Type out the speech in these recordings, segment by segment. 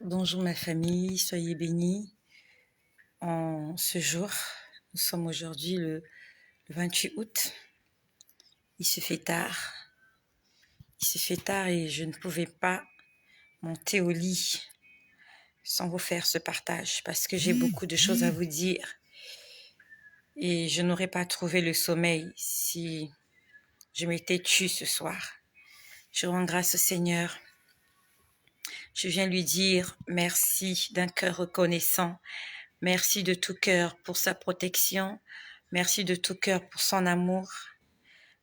Bonjour ma famille, soyez bénis en ce jour. Nous sommes aujourd'hui le 28 août. Il se fait tard. Et je ne pouvais pas monter au lit sans vous faire ce partage parce que j'ai beaucoup de choses à vous dire et je n'aurais pas trouvé le sommeil si je m'étais tue ce soir. Je rends grâce au Seigneur. Je viens lui dire merci d'un cœur reconnaissant. Merci de tout cœur pour sa protection. Merci de tout cœur pour son amour.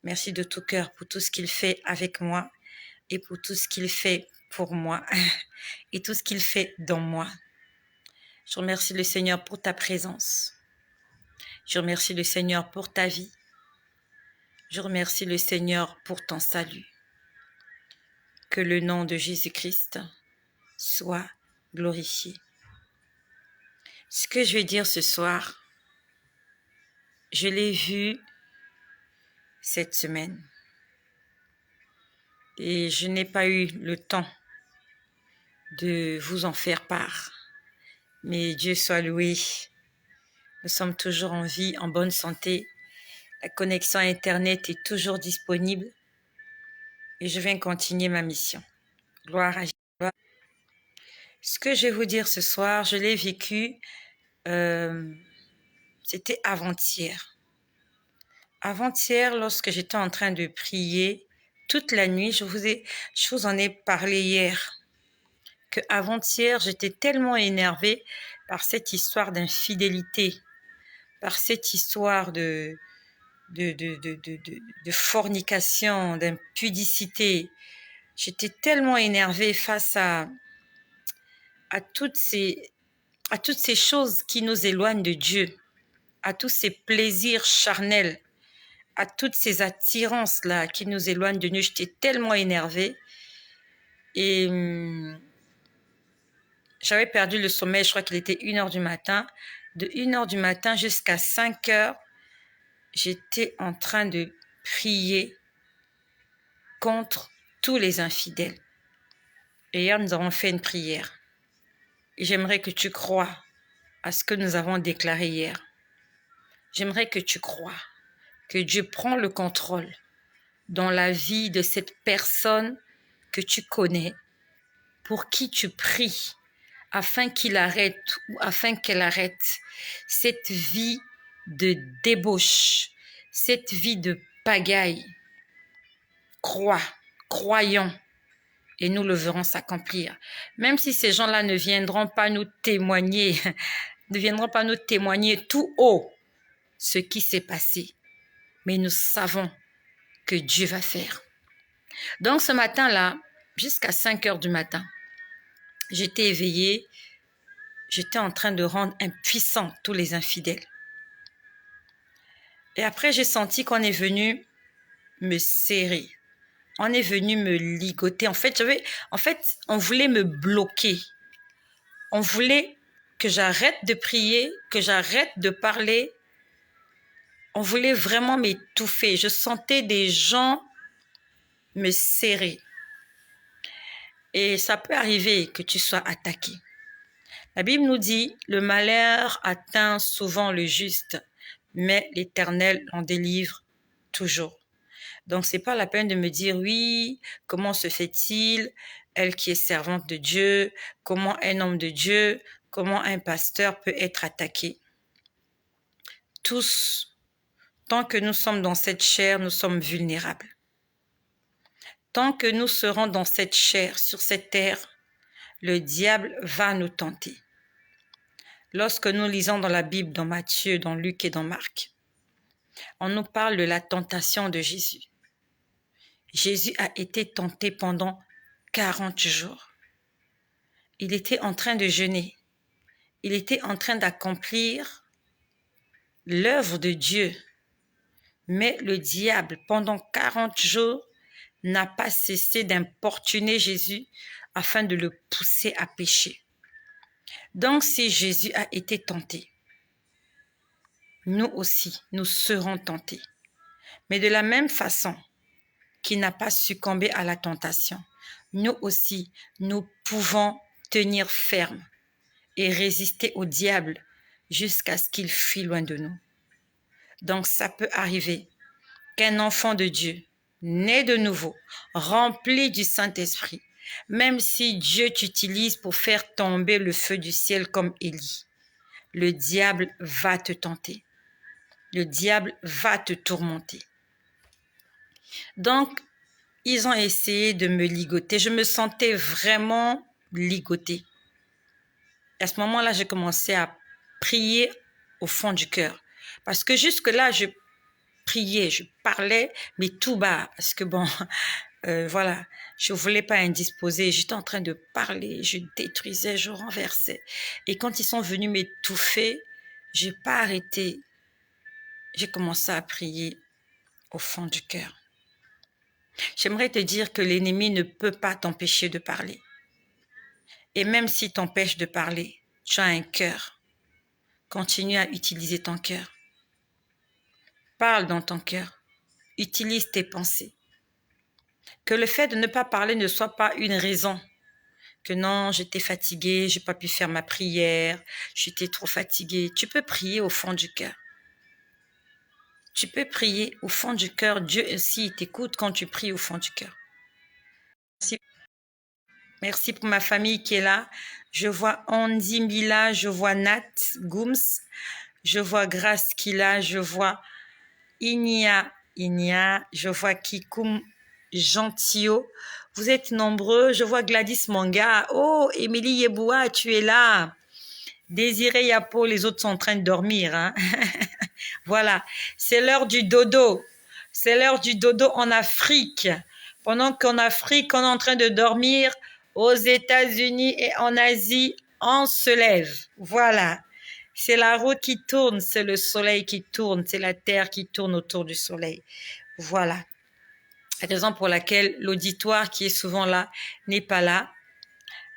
Merci de tout cœur pour tout ce qu'il fait avec moi et pour tout ce qu'il fait pour moi et tout ce qu'il fait dans moi. Je remercie le Seigneur pour ta présence. Je remercie le Seigneur pour ta vie. Je remercie le Seigneur pour ton salut. Que le nom de Jésus-Christ soit glorifié. Ce que je vais dire ce soir, je l'ai vu cette semaine et je n'ai pas eu le temps de vous en faire part. Mais Dieu soit loué. Nous sommes toujours en vie, en bonne santé. La connexion Internet est toujours disponible et je viens continuer ma mission. Gloire à Jésus. Ce que je vais vous dire ce soir, je l'ai vécu, c'était avant-hier. Avant-hier, lorsque j'étais en train de prier toute la nuit, je vous en ai parlé hier, que avant-hier, j'étais tellement énervée par cette histoire d'infidélité, par cette histoire de fornication, d'impudicité. J'étais tellement énervée face à toutes ces choses qui nous éloignent de Dieu, à tous ces plaisirs charnels, à toutes ces attirances-là qui nous éloignent de Dieu. J'étais tellement énervée et j'avais perdu le sommeil. Je crois qu'il était 1h du matin. De 1h du matin jusqu'à 5h, j'étais en train de prier contre tous les infidèles. Et hier, nous avons fait une prière. Et j'aimerais que tu crois à ce que nous avons déclaré hier. J'aimerais que tu crois que Dieu prend le contrôle dans la vie de cette personne que tu connais, pour qui tu pries, afin qu'il arrête ou afin qu'elle arrête cette vie de débauche, cette vie de pagaille. Croyons, et nous le verrons s'accomplir. Même si ces gens-là ne viendront pas nous témoigner, tout haut ce qui s'est passé. Mais nous savons que Dieu va faire. Donc ce matin-là, jusqu'à 5h du matin, j'étais éveillée, j'étais en train de rendre impuissants tous les infidèles. Et après, j'ai senti qu'on est venu me serrer. On est venu me ligoter. En fait, on voulait me bloquer. On voulait que j'arrête de prier, que j'arrête de parler. On voulait vraiment m'étouffer. Je sentais des gens me serrer. Et ça peut arriver que tu sois attaqué. La Bible nous dit, le malheur atteint souvent le juste, mais l'Éternel en délivre toujours. Donc, c'est pas la peine de me dire, oui, comment se fait-il, elle qui est servante de Dieu, comment un homme de Dieu, comment un pasteur peut être attaqué. Tous, tant que nous sommes dans cette chair, nous sommes vulnérables. Tant que nous serons dans cette chair, sur cette terre, le diable va nous tenter. Lorsque nous lisons dans la Bible, dans Matthieu, dans Luc et dans Marc, on nous parle de la tentation de Jésus. Jésus a été tenté pendant 40 jours. Il était en train de jeûner. Il était en train d'accomplir l'œuvre de Dieu. Mais le diable, pendant 40 jours, n'a pas cessé d'importuner Jésus afin de le pousser à pécher. Donc, si Jésus a été tenté, nous aussi, nous serons tentés. Mais de la même façon qu'il n'a pas succombé à la tentation, nous aussi, nous pouvons tenir ferme et résister au diable jusqu'à ce qu'il fuit loin de nous. Donc ça peut arriver qu'un enfant de Dieu, né de nouveau, rempli du Saint-Esprit, même si Dieu t'utilise pour faire tomber le feu du ciel comme Élie, le diable va te tenter. Le diable va te tourmenter. Donc, ils ont essayé de me ligoter. Je me sentais vraiment ligotée. À ce moment-là, j'ai commencé à prier au fond du cœur. Parce que jusque-là, je priais, je parlais, mais tout bas. Parce que bon, voilà, je ne voulais pas indisposer. J'étais en train de parler, je détruisais, je renversais. Et quand ils sont venus m'étouffer, je n'ai pas arrêté. J'ai commencé à prier au fond du cœur. J'aimerais te dire que l'ennemi ne peut pas t'empêcher de parler. Et même s'il t'empêche de parler, tu as un cœur. Continue à utiliser ton cœur. Parle dans ton cœur. Utilise tes pensées. Que le fait de ne pas parler ne soit pas une raison. Que non, j'étais fatiguée, j'ai pas pu faire ma prière, j'étais trop fatiguée. Tu peux prier au fond du cœur. Tu peux prier au fond du cœur. Dieu aussi t'écoute quand tu pries au fond du cœur. Merci pour ma famille qui est là. Je vois Andy Mila, je vois Nat Gooms, je vois Grace qui est là, je vois Inia, je vois Kikoum Gentio. Vous êtes nombreux. Je vois Gladys Manga. Oh, Émilie Yeboua, tu es là. Désiré Yapo, les autres sont en train de dormir. Hein? Voilà, c'est l'heure du dodo. C'est l'heure du dodo en Afrique. Pendant qu'en Afrique, on est en train de dormir, aux États-Unis et en Asie, on se lève. Voilà. C'est la roue qui tourne, c'est le soleil qui tourne, c'est la terre qui tourne autour du soleil. Voilà. La raison pour laquelle l'auditoire qui est souvent là n'est pas là.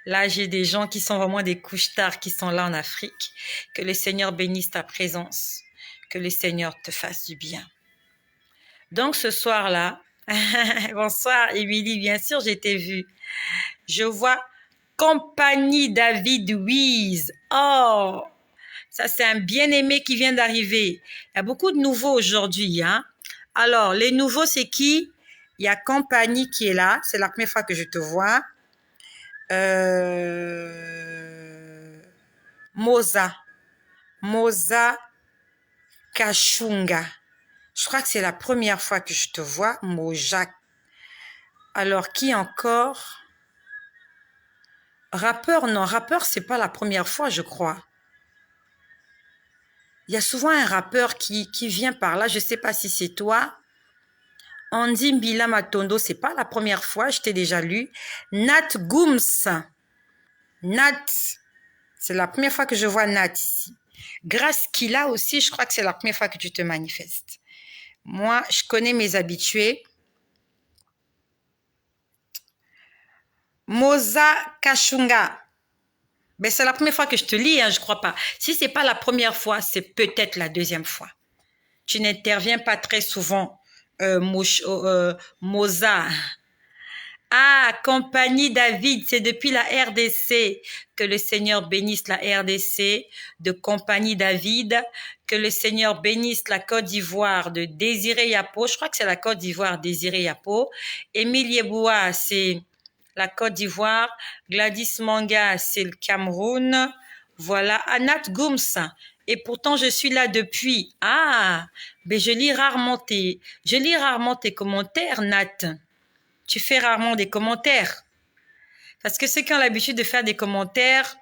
Là, j'ai des gens qui sont vraiment des couche-tard qui sont là en Afrique. Que le Seigneur bénisse ta présence. Que le Seigneur te fasse du bien. Donc, ce soir-là, bonsoir, Émilie, bien sûr, j'ai été vue. Je vois Compagnie David Wiz. Oh, ça, c'est un bien-aimé qui vient d'arriver. Il y a beaucoup de nouveaux aujourd'hui. Hein? Alors, les nouveaux, c'est qui? Il y a Compagnie qui est là. C'est la première fois que je te vois. Moza Kachunga. Je crois que c'est la première fois que je te vois. Moja. Alors, qui encore? Rappeur, non. Rappeur, c'est pas la première fois, je crois. Il y a souvent un rappeur qui vient par là. Je sais pas si c'est toi. Andy Mbila Matondo, c'est pas la première fois. Je t'ai déjà lu. Nat Gooms. Nat. C'est la première fois que je vois Nat ici. Grâce qu'il a aussi, je crois que c'est la première fois que tu te manifestes. Moi, je connais mes habitués. Moza Kachunga. Ben, c'est la première fois que je te lis, hein, je crois pas. Si c'est pas la première fois, c'est peut-être la deuxième fois. Tu n'interviens pas très souvent, Moza. Ah, Compagnie David, c'est depuis la RDC. Que le Seigneur bénisse la RDC de Compagnie David. Que le Seigneur bénisse la Côte d'Ivoire de Désiré Yapo. Je crois que c'est la Côte d'Ivoire, Désiré Yapo. Émile Yeboua, c'est la Côte d'Ivoire. Gladys Manga, c'est le Cameroun. Voilà, Anat Gooms. Et pourtant, je suis là depuis. Ah, mais je lis rarement tes commentaires, Nat. Tu fais rarement des commentaires. Parce que ceux qui ont l'habitude de faire des commentaires,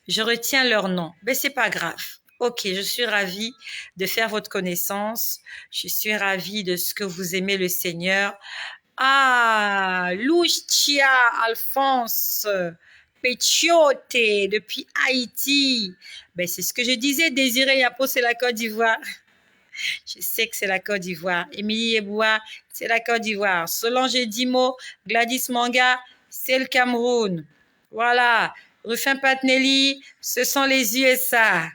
je retiens leur nom. Mais c'est pas grave. Ok, je suis ravie de faire votre connaissance. Je suis ravie de ce que vous aimez le Seigneur. Ah, Lucia, Alphonse, Pechiote, depuis Haïti. Ben, c'est ce que je disais, Désiré Yapo, c'est la Côte d'Ivoire. Je sais que c'est la Côte d'Ivoire. Émilie Eboua, c'est la Côte d'Ivoire. Solange Dimo, Gladys Manga, c'est le Cameroun. Voilà. Rufin Patnelli, ce sont les USA.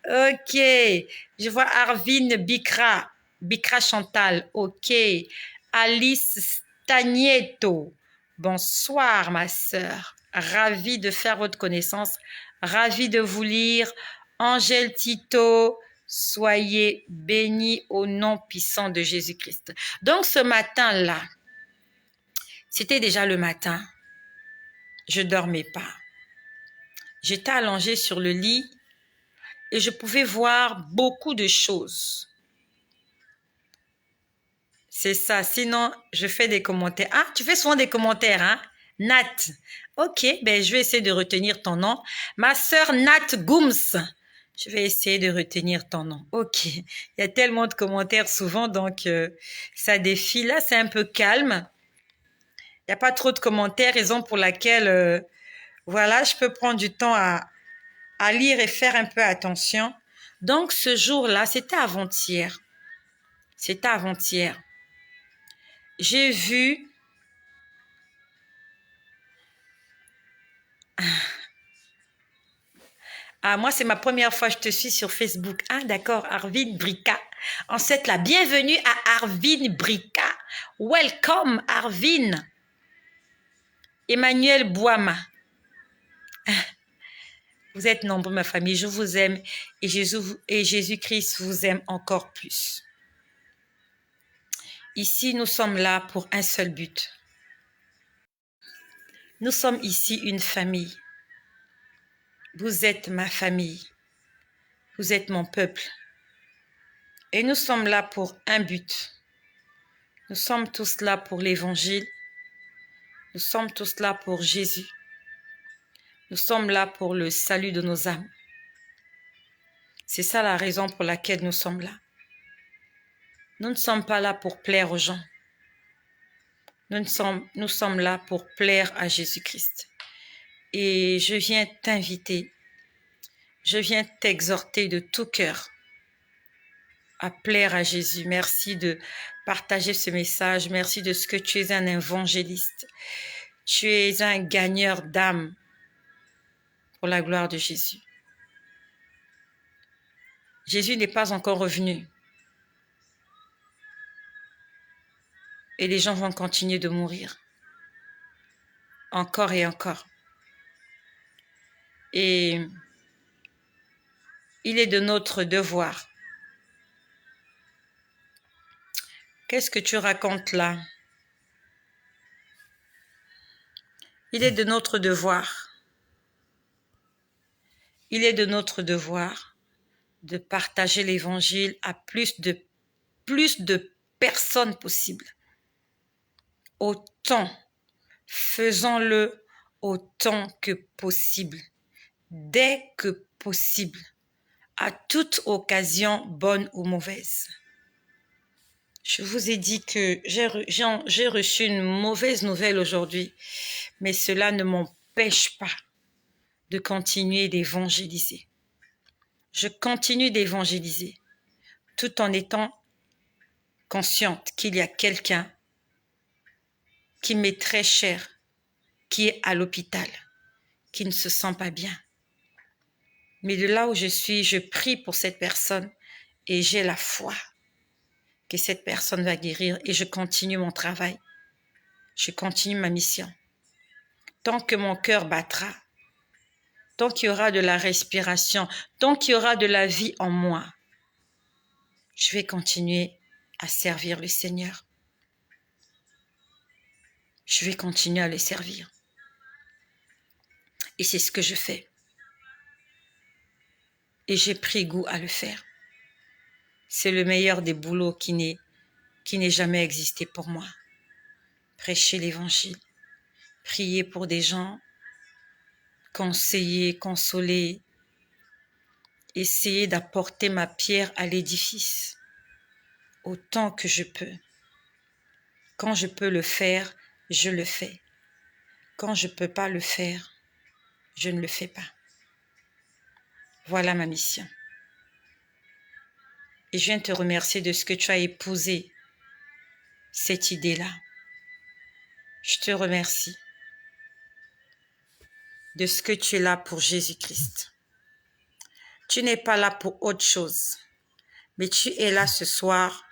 Ok. Je vois Arvin Bikra. Bikra Chantal. Ok. Alice Stagneto. Bonsoir, ma sœur. Ravi de faire votre connaissance. Ravi de vous lire. Angèle Tito, soyez bénis au nom puissant de Jésus-Christ. Donc ce matin-là, c'était déjà le matin. Je ne dormais pas. J'étais allongée sur le lit et je pouvais voir beaucoup de choses. C'est ça. Sinon, je fais des commentaires. Ah, tu fais souvent des commentaires, hein? Nat. Ok, ben je vais essayer de retenir ton nom. Ma sœur Nat Gooms. Je vais essayer de retenir ton nom. Ok. Il y a tellement de commentaires souvent, donc ça défile. Là, c'est un peu calme. Il n'y a pas trop de commentaires, raison pour laquelle, voilà, je peux prendre du temps à lire et faire un peu attention. Donc, ce jour-là, c'était avant-hier. C'était avant-hier. J'ai vu... Ah, moi, c'est ma première fois que je te suis sur Facebook. Ah, d'accord, Arvin Brica. En fait, la bienvenue à Arvin Brica. Welcome, Arvin. Emmanuel Boama. Vous êtes nombreux, ma famille. Je vous aime et Jésus-Christ vous aime encore plus. Ici, nous sommes là pour un seul but. Nous sommes ici une famille. Vous êtes ma famille. Vous êtes mon peuple. Et nous sommes là pour un but. Nous sommes tous là pour l'évangile. Nous sommes tous là pour Jésus. Nous sommes là pour le salut de nos âmes. C'est ça la raison pour laquelle nous sommes là. Nous ne sommes pas là pour plaire aux gens. Nous sommes là pour plaire à Jésus-Christ. Et je viens t'inviter, je viens t'exhorter de tout cœur à plaire à Jésus. Merci de partager ce message. Merci de ce que tu es un évangéliste. Tu es un gagneur d'âme pour la gloire de Jésus. Jésus n'est pas encore revenu. Et les gens vont continuer de mourir. Encore et encore. Et il est de notre devoir. Qu'est-ce que tu racontes là? Il est de notre devoir. Il est de notre devoir de partager l'évangile à plus de personnes possible. Autant, faisons-le autant que possible, dès que possible, à toute occasion, bonne ou mauvaise. Je vous ai dit que j'ai reçu une mauvaise nouvelle aujourd'hui, mais cela ne m'empêche pas de continuer d'évangéliser. Je continue d'évangéliser, tout en étant consciente qu'il y a quelqu'un qui m'est très cher, qui est à l'hôpital, qui ne se sent pas bien. Mais de là où je suis, je prie pour cette personne et j'ai la foi que cette personne va guérir et je continue mon travail. Je continue ma mission. Tant que mon cœur battra, tant qu'il y aura de la respiration, tant qu'il y aura de la vie en moi, je vais continuer à servir le Seigneur. Je vais continuer à le servir. Et c'est ce que je fais. Et j'ai pris goût à le faire. C'est le meilleur des boulots qui n'ait jamais existé pour moi. Prêcher l'évangile, prier pour des gens, conseiller, consoler, essayer d'apporter ma pierre à l'édifice autant que je peux. Quand je peux le faire, je le fais. Quand je ne peux pas le faire, je ne le fais pas. Voilà ma mission. Et je viens te remercier de ce que tu as épousé cette idée-là. Je te remercie de ce que tu es là pour Jésus-Christ. Tu n'es pas là pour autre chose, mais tu es là ce soir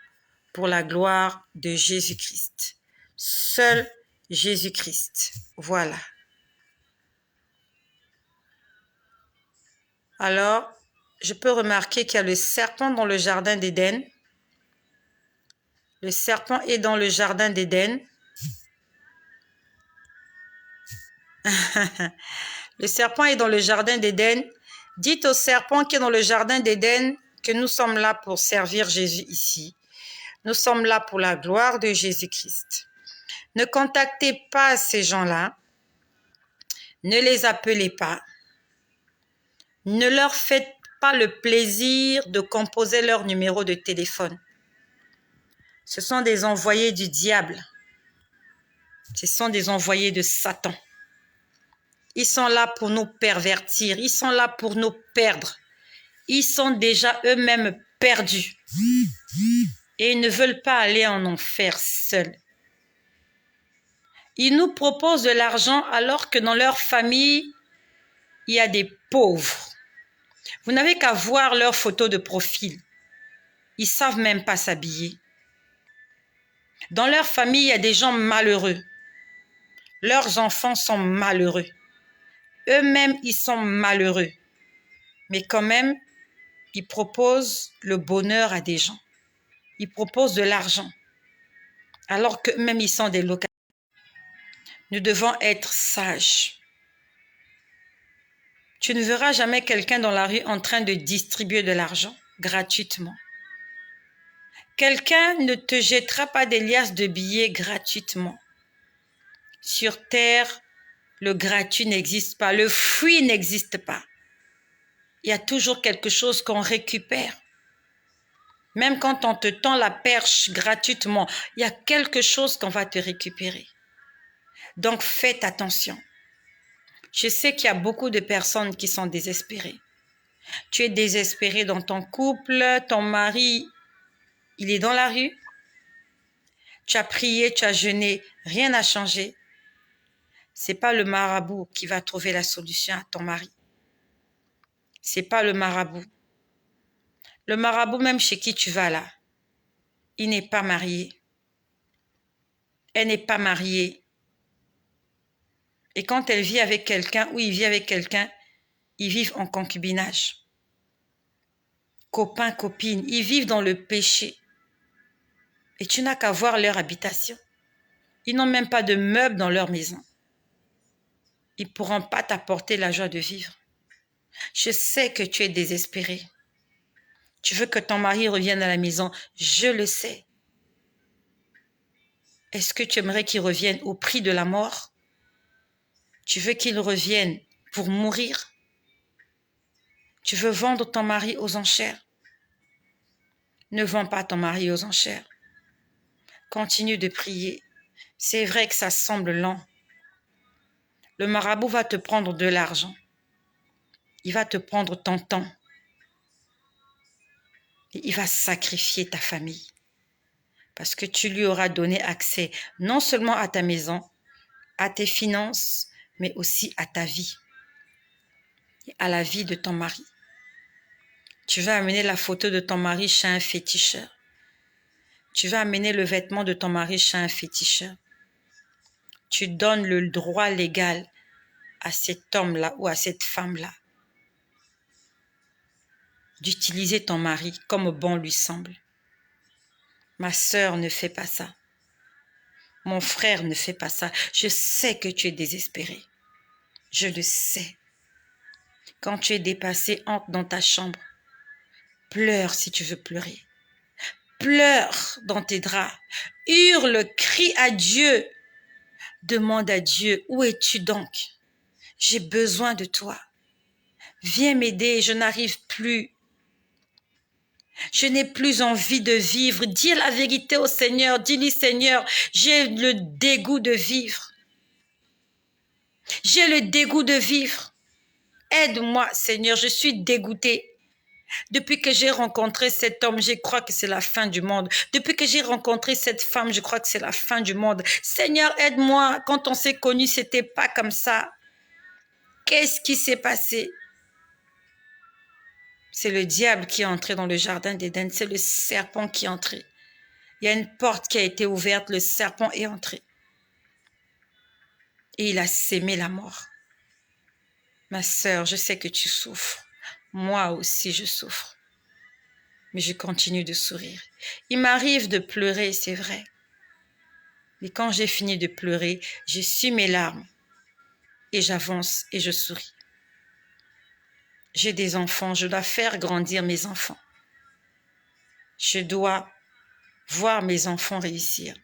pour la gloire de Jésus-Christ. Seul Jésus-Christ. Voilà. Alors, je peux remarquer qu'il y a le serpent dans le jardin d'Éden. Le serpent est dans le jardin d'Éden. Le serpent est dans le jardin d'Éden. Dites au serpent qui est dans le jardin d'Éden que nous sommes là pour servir Jésus ici. Nous sommes là pour la gloire de Jésus-Christ. Ne contactez pas ces gens-là. Ne les appelez pas. Ne leur faites pas le plaisir de composer leur numéro de téléphone. Ce sont des envoyés du diable. Ce sont des envoyés de Satan. Ils sont là pour nous pervertir. Ils sont là pour nous perdre. Ils sont déjà eux-mêmes perdus. Et ils ne veulent pas aller en enfer seuls. Ils nous proposent de l'argent alors que dans leur famille, il y a des pauvres. Vous n'avez qu'à voir leurs photos de profil. Ils ne savent même pas s'habiller. Dans leur famille, il y a des gens malheureux. Leurs enfants sont malheureux. Eux-mêmes, ils sont malheureux. Mais quand même, ils proposent le bonheur à des gens. Ils proposent de l'argent. Alors qu'eux-mêmes, ils sont des locataires. Nous devons être sages. Tu ne verras jamais quelqu'un dans la rue en train de distribuer de l'argent gratuitement. Quelqu'un ne te jettera pas des liasses de billets gratuitement. Sur terre, le gratuit n'existe pas, le fruit n'existe pas. Il y a toujours quelque chose qu'on récupère. Même quand on te tend la perche gratuitement, il y a quelque chose qu'on va te récupérer. Donc faites attention. Je sais qu'il y a beaucoup de personnes qui sont désespérées. Tu es désespéré dans ton couple, ton mari, il est dans la rue. Tu as prié, tu as jeûné, rien n'a changé. C'est pas le marabout qui va trouver la solution à ton mari. C'est pas le marabout. Le marabout, même chez qui tu vas là, il n'est pas marié. Elle n'est pas mariée. Et quand elle vit avec quelqu'un ou il vit avec quelqu'un, ils vivent en concubinage. Copains, copines, ils vivent dans le péché. Et tu n'as qu'à voir leur habitation. Ils n'ont même pas de meubles dans leur maison. Ils ne pourront pas t'apporter la joie de vivre. Je sais que tu es désespéré. Tu veux que ton mari revienne à la maison. Je le sais. Est-ce que tu aimerais qu'il revienne au prix de la mort? Tu veux qu'il revienne pour mourir? Tu veux vendre ton mari aux enchères? Ne vends pas ton mari aux enchères. Continue de prier. C'est vrai que ça semble lent. Le marabout va te prendre de l'argent. Il va te prendre ton temps. Et il va sacrifier ta famille. Parce que tu lui auras donné accès non seulement à ta maison, à tes finances, mais aussi à ta vie. Et à la vie de ton mari. Tu vas amener la photo de ton mari chez un féticheur. Tu vas amener le vêtement de ton mari chez un féticheur. Tu donnes le droit légal à cet homme-là ou à cette femme-là d'utiliser ton mari comme bon lui semble. Ma sœur, ne fais pas ça. Mon frère, ne fais pas ça. Je sais que tu es désespéré. Je le sais. Quand tu es dépassé, entre dans ta chambre. Pleure si tu veux pleurer. Pleure dans tes draps. Hurle, crie à Dieu. Demande à Dieu, où es-tu donc? J'ai besoin de toi. Viens m'aider, je n'arrive plus. Je n'ai plus envie de vivre. Dis la vérité au Seigneur. Dis-lui, Seigneur, j'ai le dégoût de vivre. J'ai le dégoût de vivre. Aide-moi, Seigneur, je suis dégoûtée. Depuis que j'ai rencontré cet homme, je crois que c'est la fin du monde. Depuis que j'ai rencontré cette femme, je crois que c'est la fin du monde. Seigneur, aide-moi. Quand on s'est connus, c'était pas comme ça. Qu'est-ce qui s'est passé? C'est le diable qui est entré dans le jardin d'Éden. C'est le serpent qui est entré. Il y a une porte qui a été ouverte. Le serpent est entré. Et il a sémé la mort. Ma sœur, je sais que tu souffres. Moi aussi, je souffre. Mais je continue de sourire. Il m'arrive de pleurer, c'est vrai. Mais quand j'ai fini de pleurer, j'essuie mes larmes et j'avance et je souris. J'ai des enfants, je dois faire grandir mes enfants. Je dois voir mes enfants réussir.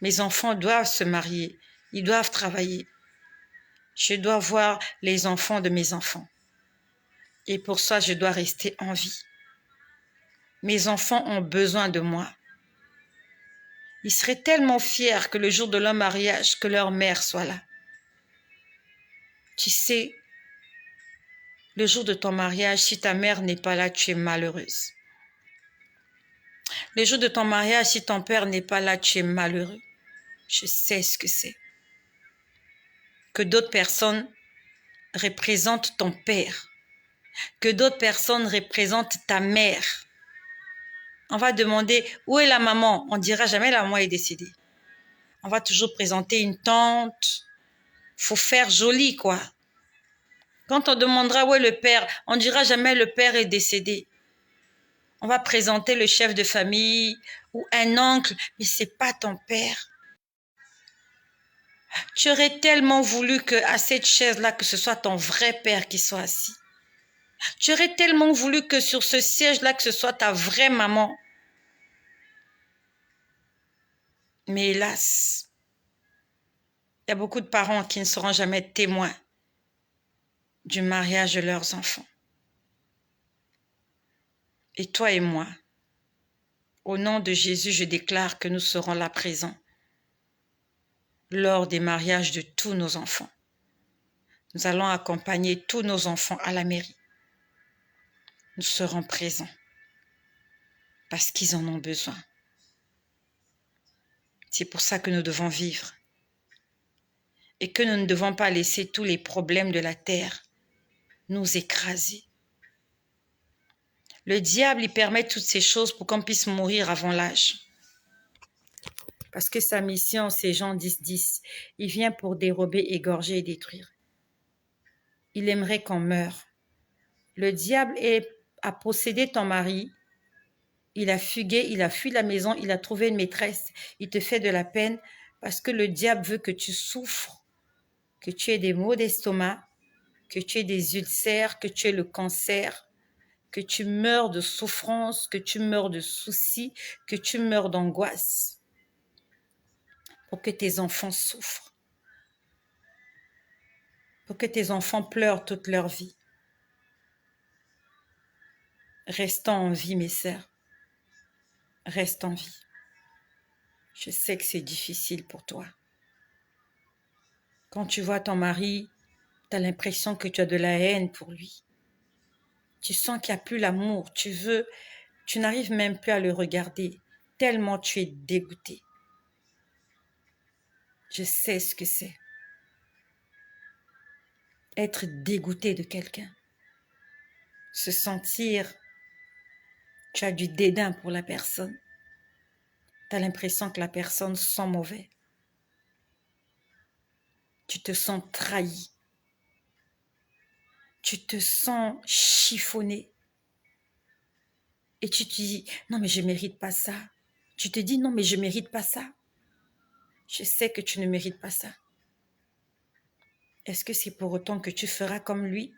Mes enfants doivent se marier, ils doivent travailler. Je dois voir les enfants de mes enfants. Et pour ça, je dois rester en vie. Mes enfants ont besoin de moi. Ils seraient tellement fiers que le jour de leur mariage, que leur mère soit là. Tu sais, le jour de ton mariage, si ta mère n'est pas là, tu es malheureuse. Le jour de ton mariage, si ton père n'est pas là, tu es malheureux. Je sais ce que c'est. Que d'autres personnes représentent ton père. Que d'autres personnes représentent ta mère. On va demander où est la maman. On dira jamais la maman est décédée. On va toujours présenter une tante. Faut faire joli, quoi. Quand on demandera où est le père, on dira jamais le père est décédé. On va présenter le chef de famille ou un oncle, mais c'est pas ton père. Tu aurais tellement voulu que à cette chaise-là, que ce soit ton vrai père qui soit assis. Tu aurais tellement voulu que sur ce siège-là, que ce soit ta vraie maman. Mais hélas, il y a beaucoup de parents qui ne seront jamais témoins du mariage de leurs enfants. Et toi et moi, au nom de Jésus, je déclare que nous serons là présents lors des mariages de tous nos enfants. Nous allons accompagner tous nos enfants à la mairie. Nous serons présents parce qu'ils en ont besoin. C'est pour ça que nous devons vivre et que nous ne devons pas laisser tous les problèmes de la terre nous écraser. Le diable, il permet toutes ces choses pour qu'on puisse mourir avant l'âge. Parce que sa mission, c'est Jean 10:10. Il vient pour dérober, égorger et détruire. Il aimerait qu'on meure. Le diable a possédé ton mari. Il a fugué, il a fui la maison, il a trouvé une maîtresse. Il te fait de la peine parce que le diable veut que tu souffres, que tu aies des maux d'estomac, que tu aies des ulcères, que tu aies le cancer, que tu meurs de souffrance, que tu meurs de soucis, que tu meurs d'angoisse, pour que tes enfants souffrent, pour que tes enfants pleurent toute leur vie. Restons en vie, mes sœurs. Reste en vie. Je sais que c'est difficile pour toi. Quand tu vois ton mari, tu as l'impression que tu as de la haine pour lui. Tu sens qu'il n'y a plus l'amour. Tu n'arrives même plus à le regarder, tellement tu es dégoûté. Je sais ce que c'est. Être dégoûté de quelqu'un. Se sentir, tu as du dédain pour la personne. Tu as l'impression que la personne sent mauvais. Tu te sens trahi. Tu te sens chiffonné. Et tu te dis, non mais je ne mérite pas ça. Tu te dis, non mais je ne mérite pas ça. Je sais que tu ne mérites pas ça. Est-ce que c'est pour autant que tu feras comme lui?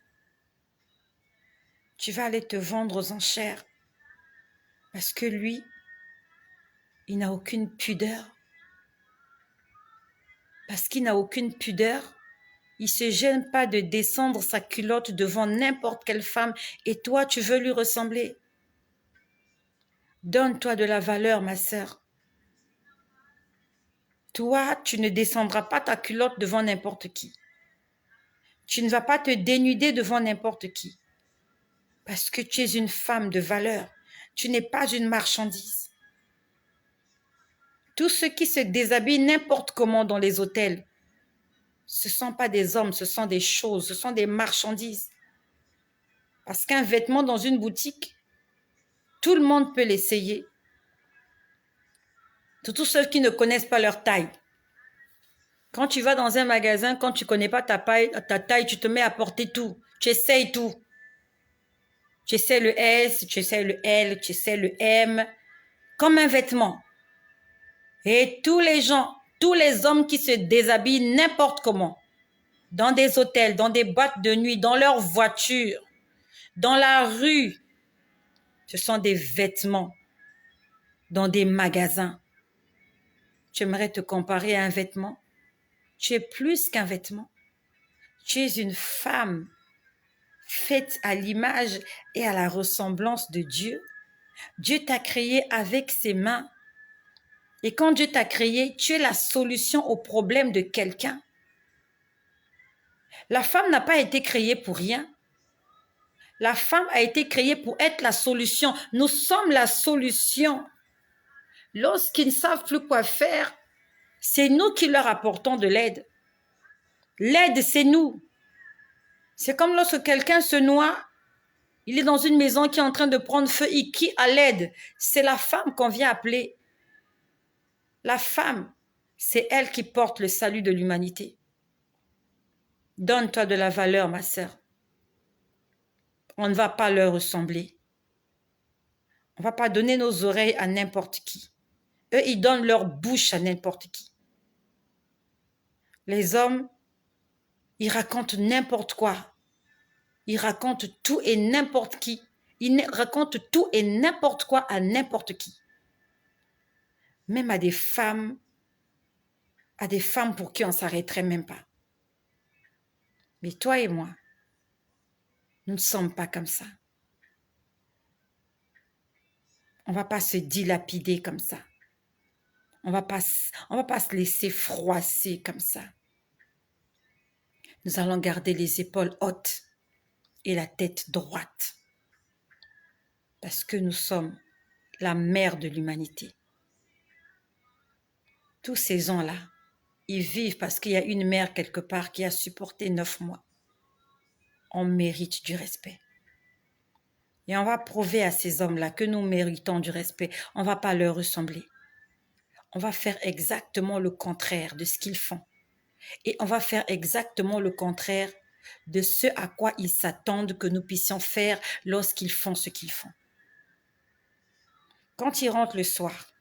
Tu vas aller te vendre aux enchères. Parce que lui, il n'a aucune pudeur. Parce qu'il n'a aucune pudeur, il ne se gêne pas de descendre sa culotte devant n'importe quelle femme et toi, tu veux lui ressembler. Donne-toi de la valeur, ma sœur. Toi, tu ne descendras pas ta culotte devant n'importe qui. Tu ne vas pas te dénuder devant n'importe qui. Parce que tu es une femme de valeur. Tu n'es pas une marchandise. Tous ceux qui se déshabillent n'importe comment dans les hôtels, ce ne sont pas des hommes, ce sont des choses, ce sont des marchandises. Parce qu'un vêtement dans une boutique, tout le monde peut l'essayer. Surtout ceux qui ne connaissent pas leur taille. Quand tu vas dans un magasin, quand tu ne connais pas ta taille, tu te mets à porter tout. Tu essayes tout. Tu sais le S, tu sais le L, tu sais le M, comme un vêtement. Et tous les gens, tous les hommes qui se déshabillent n'importe comment, dans des hôtels, dans des boîtes de nuit, dans leurs voitures, dans la rue, ce sont des vêtements, dans des magasins. Tu aimerais te comparer à un vêtement? Tu es plus qu'un vêtement. Tu es une femme faite à l'image et à la ressemblance de Dieu. Dieu t'a créé avec ses mains. Et quand Dieu t'a créé, tu es la solution au problème de quelqu'un. La femme n'a pas été créée pour rien. La femme a été créée pour être la solution. Nous sommes la solution. Lorsqu'ils ne savent plus quoi faire, c'est nous qui leur apportons de l'aide. L'aide, c'est nous. C'est comme lorsque quelqu'un se noie, il est dans une maison qui est en train de prendre feu et qui a l'aide? C'est la femme qu'on vient appeler. La femme, c'est elle qui porte le salut de l'humanité. Donne-toi de la valeur, ma sœur. On ne va pas leur ressembler. On ne va pas donner nos oreilles à n'importe qui. Eux, ils donnent leur bouche à n'importe qui. Les hommes, ils racontent n'importe quoi. Ils racontent tout et n'importe qui. Ils racontent tout et n'importe quoi à n'importe qui. Même à des femmes pour qui on ne s'arrêterait même pas. Mais toi et moi, nous ne sommes pas comme ça. On ne va pas se dilapider comme ça. On va pas se laisser froisser comme ça. Nous allons garder les épaules hautes et la tête droite. Parce que nous sommes la mère de l'humanité. Tous ces gens-là, ils vivent parce qu'il y a une mère quelque part qui a supporté 9 mois. On mérite du respect. Et on va prouver à ces hommes-là que nous méritons du respect. On ne va pas leur ressembler. On va faire exactement le contraire de ce qu'ils font. Et on va faire exactement le contraire de ce à quoi ils s'attendent que nous puissions faire lorsqu'ils font ce qu'ils font. Quand ils rentrent le soir,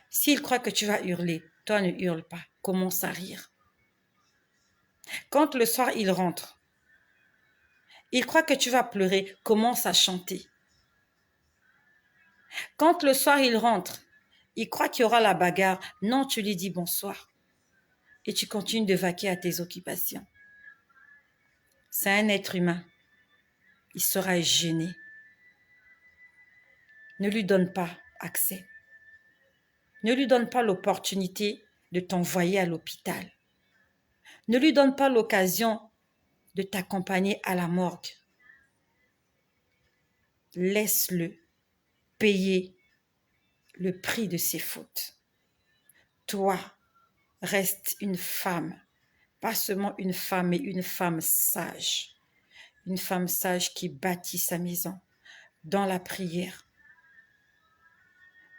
s'ils croient que tu vas hurler, toi ne hurle pas, commence à rire. Quand le soir ils rentrent, ils croient que tu vas pleurer, commence à chanter. Quand le soir ils rentrent, ils croient qu'il y aura la bagarre, non, tu lui dis bonsoir. Et tu continues de vaquer à tes occupations. C'est un être humain. Il sera gêné. Ne lui donne pas accès. Ne lui donne pas l'opportunité de t'envoyer à l'hôpital. Ne lui donne pas l'occasion de t'accompagner à la morgue. Laisse-le payer le prix de ses fautes. Toi, reste une femme, pas seulement une femme, mais une femme sage. Une femme sage qui bâtit sa maison dans la prière,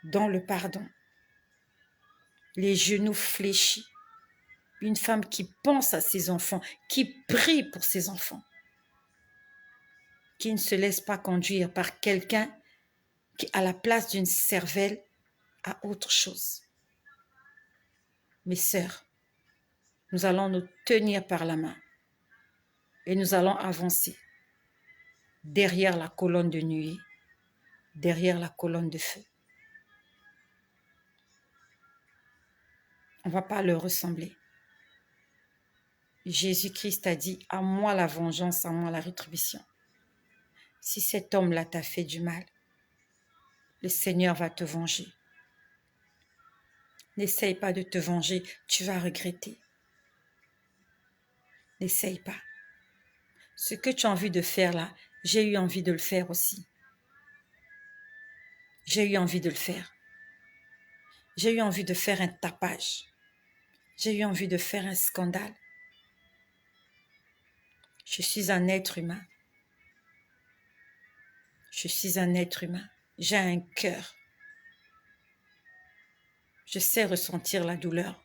dans le pardon, les genoux fléchis. Une femme qui pense à ses enfants, qui prie pour ses enfants, qui ne se laisse pas conduire par quelqu'un qui, à la place d'une cervelle, a autre chose. Mes sœurs, nous allons nous tenir par la main et nous allons avancer derrière la colonne de nuée, derrière la colonne de feu. On ne va pas leur ressembler. Jésus-Christ a dit, à moi la vengeance, à moi la rétribution. Si cet homme-là t'a fait du mal, le Seigneur va te venger. N'essaye pas de te venger, tu vas regretter. N'essaye pas. Ce que tu as envie de faire là, j'ai eu envie de le faire aussi. J'ai eu envie de le faire. J'ai eu envie de faire un tapage. J'ai eu envie de faire un scandale. Je suis un être humain. Je suis un être humain. J'ai un cœur. Je sais ressentir la douleur.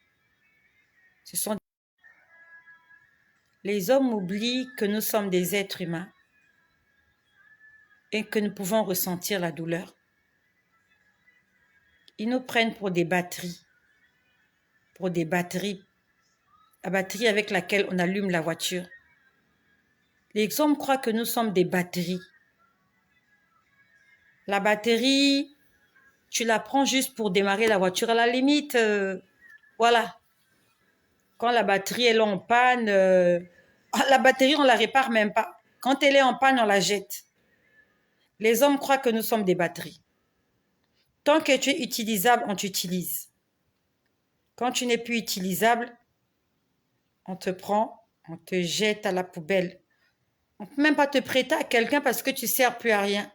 Les hommes oublient que nous sommes des êtres humains. et que nous pouvons ressentir la douleur. Ils nous prennent pour des batteries, la batterie avec laquelle on allume la voiture. Les hommes croient que nous sommes des batteries. La batterie, tu la prends juste pour démarrer la voiture. À la limite, voilà. Quand la batterie est en panne, la batterie, on ne la répare même pas. Quand elle est en panne, on la jette. Les hommes croient que nous sommes des batteries. Tant que tu es utilisable, on t'utilise. Quand tu n'es plus utilisable, on te prend, on te jette à la poubelle. On ne peut même pas te prêter à quelqu'un parce que tu ne sers plus à rien.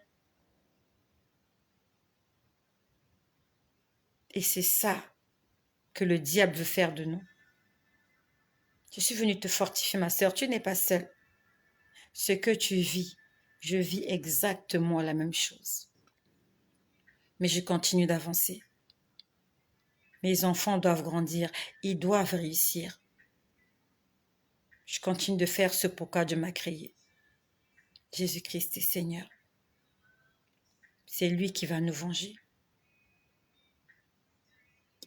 Et c'est ça que le diable veut faire de nous. Je suis venue te fortifier, ma sœur. Tu n'es pas seule. Ce que tu vis, je vis exactement la même chose. Mais je continue d'avancer. Mes enfants doivent grandir. Ils doivent réussir. Je continue de faire ce pourquoi Dieu m'a créé. Jésus-Christ est Seigneur. C'est lui qui va nous venger.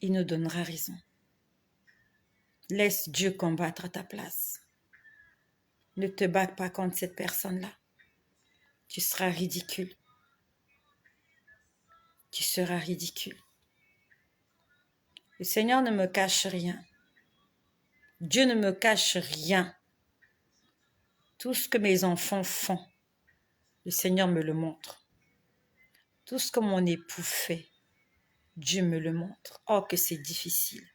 Il nous donnera raison. Laisse Dieu combattre à ta place. Ne te bats pas contre cette personne-là. Tu seras ridicule. Tu seras ridicule. Le Seigneur ne me cache rien. Dieu ne me cache rien. Tout ce que mes enfants font, le Seigneur me le montre. Tout ce que mon époux fait, Dieu me le montre. Oh, que c'est difficile.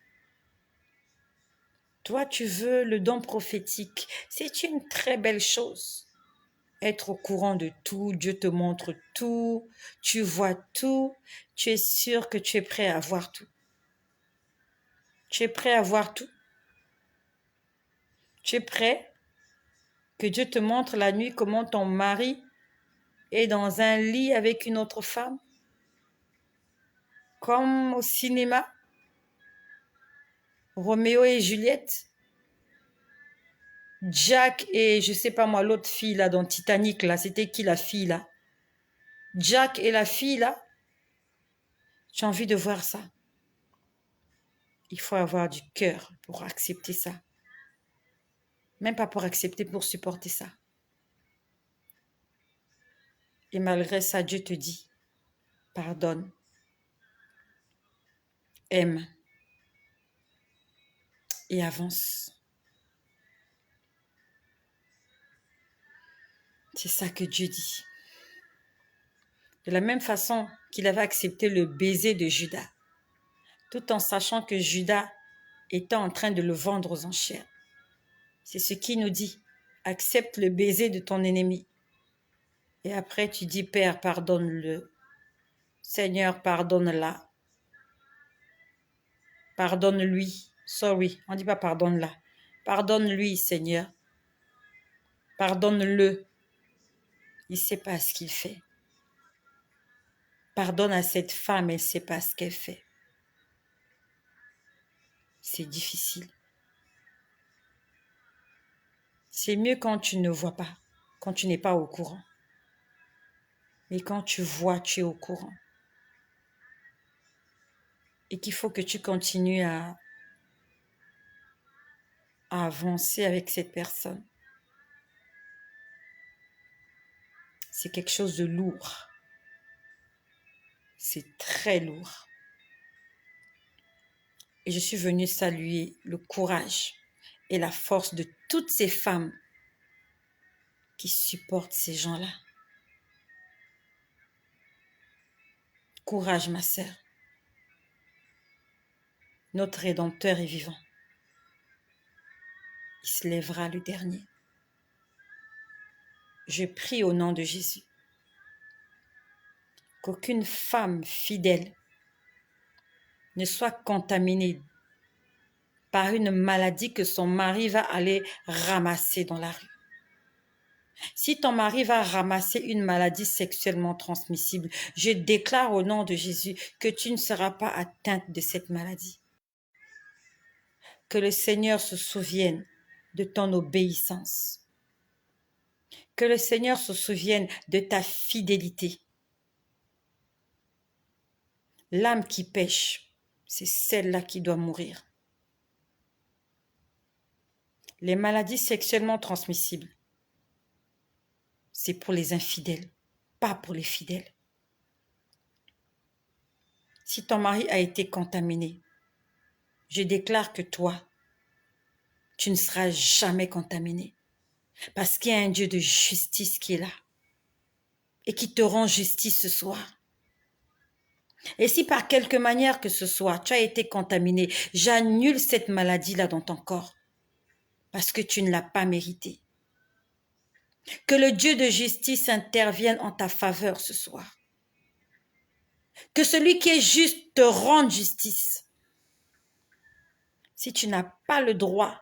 Toi, tu veux le don prophétique. C'est une très belle chose. Être au courant de tout, Dieu te montre tout, tu vois tout, tu es sûr que tu es prêt à voir tout. Tu es prêt à voir tout. Tu es prêt que Dieu te montre la nuit comment ton mari est dans un lit avec une autre femme, comme au cinéma, Roméo et Juliette, Jack et je sais pas moi, l'autre fille là dans Titanic là, c'était qui la fille là? Jack et la fille là, j'ai envie de voir ça. Il faut avoir du cœur pour accepter ça. Même pas pour accepter, pour supporter ça. Et malgré ça, Dieu te dit, pardonne, aime et avance. C'est ça que Dieu dit. De la même façon qu'il avait accepté le baiser de Judas, tout en sachant que Judas était en train de le vendre aux enchères. C'est ce qu'il nous dit. Accepte le baiser de ton ennemi. Et après, tu dis, Père, pardonne-le. Seigneur, pardonne-la. Pardonne-lui. Sorry, on ne dit pas pardonne-la. Pardonne-lui, Seigneur. Pardonne-le. Il ne sait pas ce qu'il fait. Pardonne à cette femme, elle ne sait pas ce qu'elle fait. C'est difficile. C'est mieux quand tu ne vois pas, quand tu n'es pas au courant. Mais quand tu vois, tu es au courant. Et qu'il faut que tu continues à avancer avec cette personne. C'est quelque chose de lourd. C'est très lourd. Et je suis venue saluer le courage et la force de toutes ces femmes qui supportent ces gens-là. Courage, ma sœur. Notre Rédempteur est vivant. Il se lèvera le dernier. Je prie au nom de Jésus qu'aucune femme fidèle ne soit contaminée par une maladie que son mari va aller ramasser dans la rue. Si ton mari va ramasser une maladie sexuellement transmissible, je déclare au nom de Jésus que tu ne seras pas atteinte de cette maladie. Que le Seigneur se souvienne de ton obéissance. Que le Seigneur se souvienne de ta fidélité. L'âme qui pêche, c'est celle-là qui doit mourir. Les maladies sexuellement transmissibles, c'est pour les infidèles, pas pour les fidèles. Si ton mari a été contaminé, je déclare que toi, tu ne seras jamais contaminé. Parce qu'il y a un Dieu de justice qui est là et qui te rend justice ce soir. Et si par quelque manière que ce soit, tu as été contaminé, j'annule cette maladie-là dans ton corps parce que tu ne l'as pas méritée. Que le Dieu de justice intervienne en ta faveur ce soir. Que celui qui est juste te rende justice. Si tu n'as pas le droit,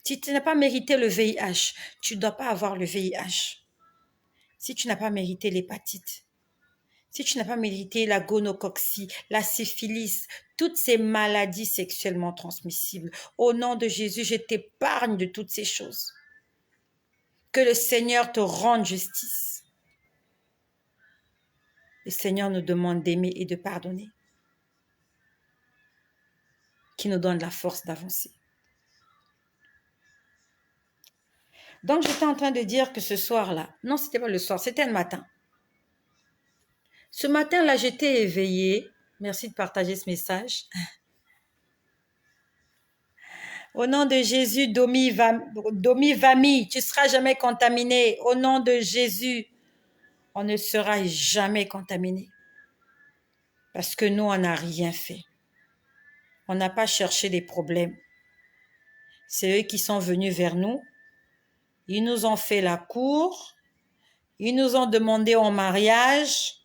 si tu n'as pas mérité le VIH, tu ne dois pas avoir le VIH. Si tu n'as pas mérité l'hépatite, si tu n'as pas mérité la gonocoxie, la syphilis, toutes ces maladies sexuellement transmissibles, au nom de Jésus, je t'épargne de toutes ces choses. Que le Seigneur te rende justice. Le Seigneur nous demande d'aimer et de pardonner. Qui nous donne la force d'avancer. Donc, j'étais en train de dire que ce soir-là, non, c'était pas le soir, c'était le matin. Ce matin-là, j'étais éveillée. Merci de partager ce message. Au nom de Jésus, Domi Vami, tu ne seras jamais contaminé. Au nom de Jésus, on ne sera jamais contaminé. Parce que nous, on n'a rien fait. On n'a pas cherché des problèmes. C'est eux qui sont venus vers nous. Ils nous ont fait la cour. Ils nous ont demandé en mariage.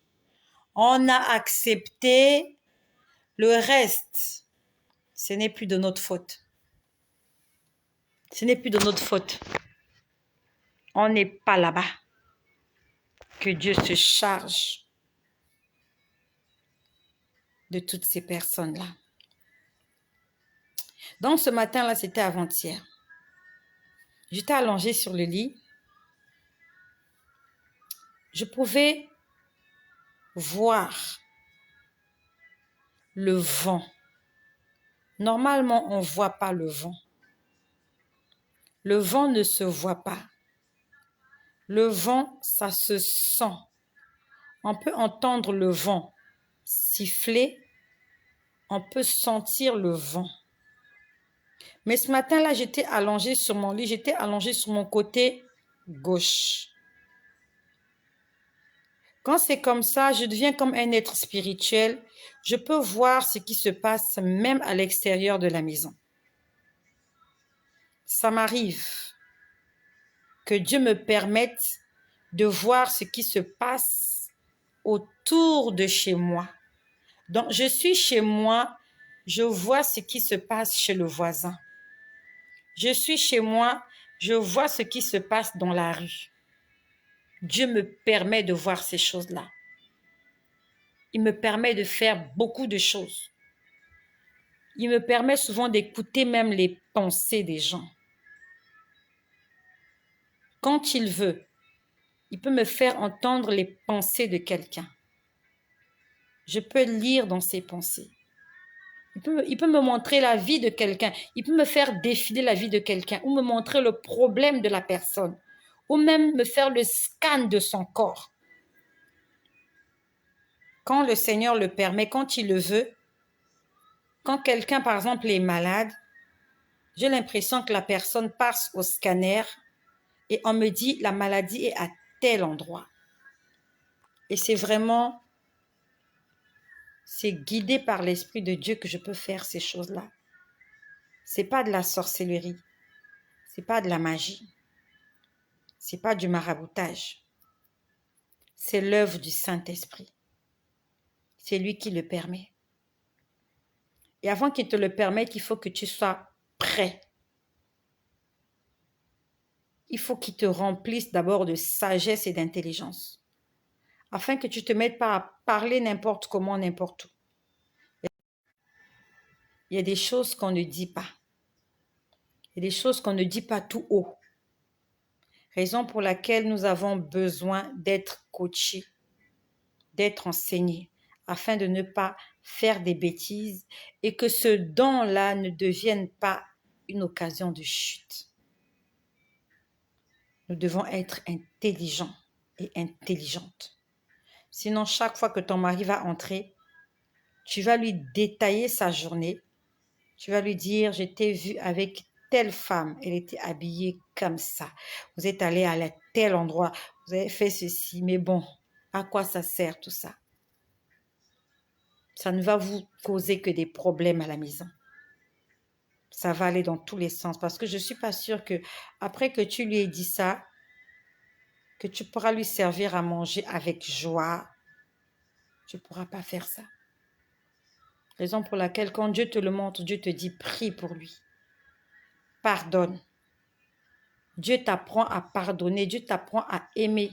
On a accepté. Le reste, ce n'est plus de notre faute. Ce n'est plus de notre faute. On n'est pas là-bas. Que Dieu se charge de toutes ces personnes-là. Donc, ce matin-là, c'était avant-hier. J'étais allongée sur le lit. Je pouvais voir le vent. Normalement, on ne voit pas le vent. Le vent ne se voit pas. Le vent, ça se sent. On peut entendre le vent siffler. On peut sentir le vent. Mais ce matin-là, j'étais allongée sur mon lit. J'étais allongée sur mon côté gauche. Quand c'est comme ça, je deviens comme un être spirituel. Je peux voir ce qui se passe même à l'extérieur de la maison. Ça m'arrive que Dieu me permette de voir ce qui se passe autour de chez moi. Donc, je suis chez moi, je vois ce qui se passe chez le voisin. Je suis chez moi, je vois ce qui se passe dans la rue. Dieu me permet de voir ces choses-là. Il me permet de faire beaucoup de choses. Il me permet souvent d'écouter même les pensées des gens. Quand il veut, il peut me faire entendre les pensées de quelqu'un. Je peux lire dans ses pensées. Il peut me montrer la vie de quelqu'un. Il peut me faire défiler la vie de quelqu'un ou me montrer le problème de la personne ou même me faire le scan de son corps. Quand le Seigneur le permet, quand il le veut, quand quelqu'un, par exemple, est malade, j'ai l'impression que la personne passe au scanner et on me dit la maladie est à tel endroit. Et c'est guidé par l'Esprit de Dieu que je peux faire ces choses-là. C'est pas de la sorcellerie. C'est pas de la magie. C'est pas du maraboutage. C'est l'œuvre du Saint-Esprit. C'est lui qui le permet. Et avant qu'il te le permette, il faut que tu sois prêt. Il faut qu'il te remplisse d'abord de sagesse et d'intelligence, afin que tu ne te mettes pas à parler n'importe comment, n'importe où. Il y a des choses qu'on ne dit pas. Il y a des choses qu'on ne dit pas tout haut. Raison pour laquelle nous avons besoin d'être coachés, d'être enseignés, afin de ne pas faire des bêtises et que ce don-là ne devienne pas une occasion de chute. Nous devons être intelligents et intelligentes. Sinon, chaque fois que ton mari va entrer, tu vas lui détailler sa journée. Tu vas lui dire, je t'ai vu avec telle femme, elle était habillée comme ça. Vous êtes allé à tel endroit, vous avez fait ceci. Mais bon, à quoi ça sert tout ça? Ça ne va vous causer que des problèmes à la maison. Ça va aller dans tous les sens parce que je ne suis pas sûre que après que tu lui aies dit ça, que tu pourras lui servir à manger avec joie. Tu ne pourras pas faire ça. Raison pour laquelle quand Dieu te le montre, Dieu te dit prie pour lui. Pardonne. Dieu t'apprend à pardonner, Dieu t'apprend à aimer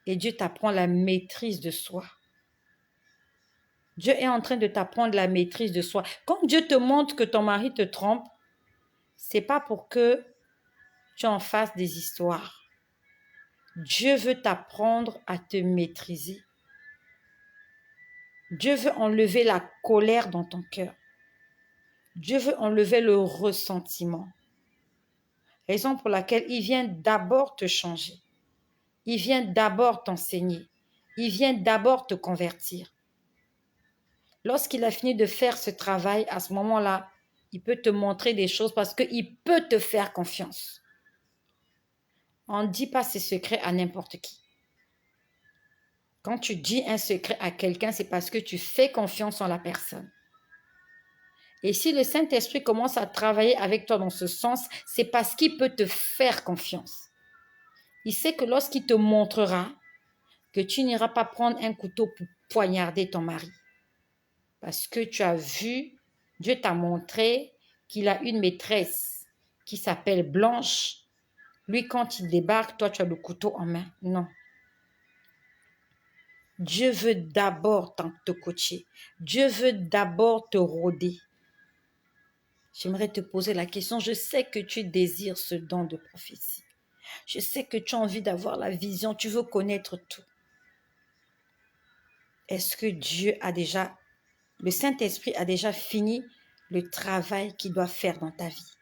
et Dieu t'apprend la maîtrise de soi. Dieu est en train de t'apprendre la maîtrise de soi. Quand Dieu te montre que ton mari te trompe, c'est pas pour que tu en fasses des histoires. Dieu veut t'apprendre à te maîtriser. Dieu veut enlever la colère dans ton cœur. Dieu veut enlever le ressentiment. Raison pour laquelle il vient d'abord te changer. Il vient d'abord t'enseigner. Il vient d'abord te convertir. Lorsqu'il a fini de faire ce travail, à ce moment-là, il peut te montrer des choses parce qu'il peut te faire confiance. On ne dit pas ses secrets à n'importe qui. Quand tu dis un secret à quelqu'un, c'est parce que tu fais confiance en la personne. Et si le Saint-Esprit commence à travailler avec toi dans ce sens, c'est parce qu'il peut te faire confiance. Il sait que lorsqu'il te montrera que tu n'iras pas prendre un couteau pour poignarder ton mari, parce que tu as vu, Dieu t'a montré qu'il a une maîtresse qui s'appelle Blanche. Lui, quand il débarque, toi, tu as le couteau en main. Non. Dieu veut d'abord te coacher. Dieu veut d'abord te rôder. J'aimerais te poser la question. Je sais que tu désires ce don de prophétie. Je sais que tu as envie d'avoir la vision. Tu veux connaître tout. Est-ce que le Saint-Esprit a déjà fini le travail qu'il doit faire dans ta vie?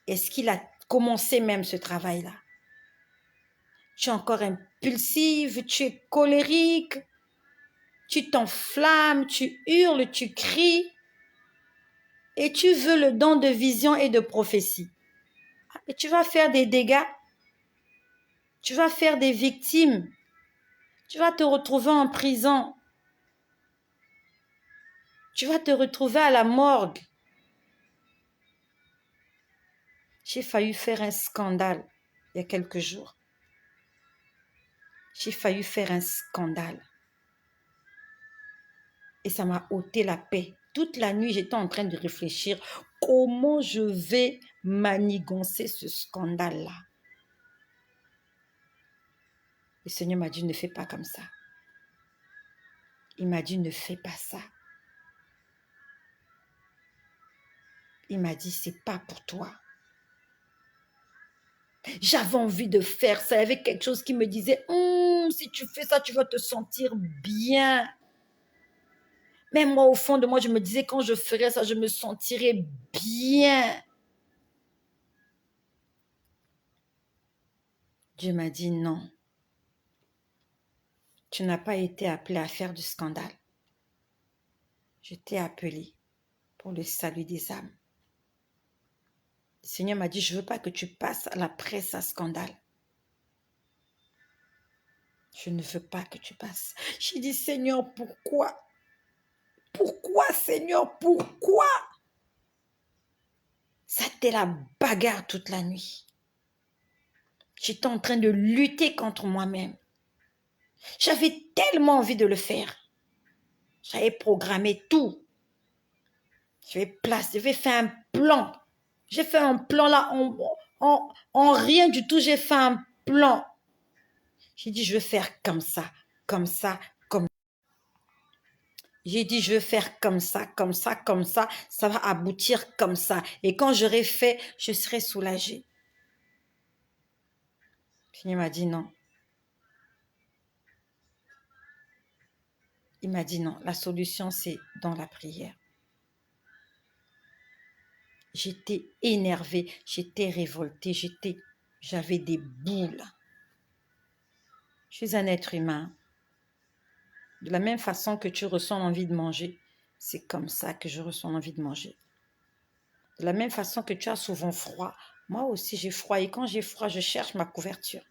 Est-ce qu'il a commencé même ce travail-là? Tu es encore impulsive, tu es colérique, tu t'enflammes, tu hurles, tu cries et tu veux le don de vision et de prophétie. Et tu vas faire des dégâts, tu vas faire des victimes, tu vas te retrouver en prison, tu vas te retrouver à la morgue. J'ai failli faire un scandale il y a quelques jours. J'ai failli faire un scandale. Et ça m'a ôté la paix. Toute la nuit, j'étais en train de réfléchir comment je vais manigancer ce scandale-là. Le Seigneur m'a dit, ne fais pas comme ça. Il m'a dit, ne fais pas ça. Il m'a dit, c'est pas pour toi. J'avais envie de faire ça. Il y avait quelque chose qui me disait, si tu fais ça, tu vas te sentir bien. Même moi, au fond de moi, je me disais, quand je ferais ça, je me sentirais bien. Dieu m'a dit, non. Tu n'as pas été appelé à faire du scandale. Je t'ai appelé pour le salut des âmes. Le Seigneur m'a dit, je ne veux pas que tu passes à la presse à scandale. Je ne veux pas que tu passes. J'ai dit, Seigneur, pourquoi? Pourquoi, Seigneur, pourquoi? Ça a été la bagarre toute la nuit. J'étais en train de lutter contre moi-même. J'avais tellement envie de le faire. J'avais programmé tout. J'avais fait un plan. J'ai fait un plan là, en rien du tout, j'ai fait un plan. J'ai dit, je vais faire comme ça, comme ça, comme ça. J'ai dit, je vais faire comme ça, comme ça, comme ça. Ça va aboutir comme ça. Et quand j'aurai fait, je serai soulagée. Seigneur m'a dit non. Il m'a dit non, la solution c'est dans la prière. J'étais énervée, j'étais révoltée, j'avais des boules. Je suis un être humain. De la même façon que tu ressens l'envie de manger, c'est comme ça que je ressens l'envie de manger. De la même façon que tu as souvent froid, moi aussi j'ai froid. Et quand j'ai froid, je cherche ma couverture.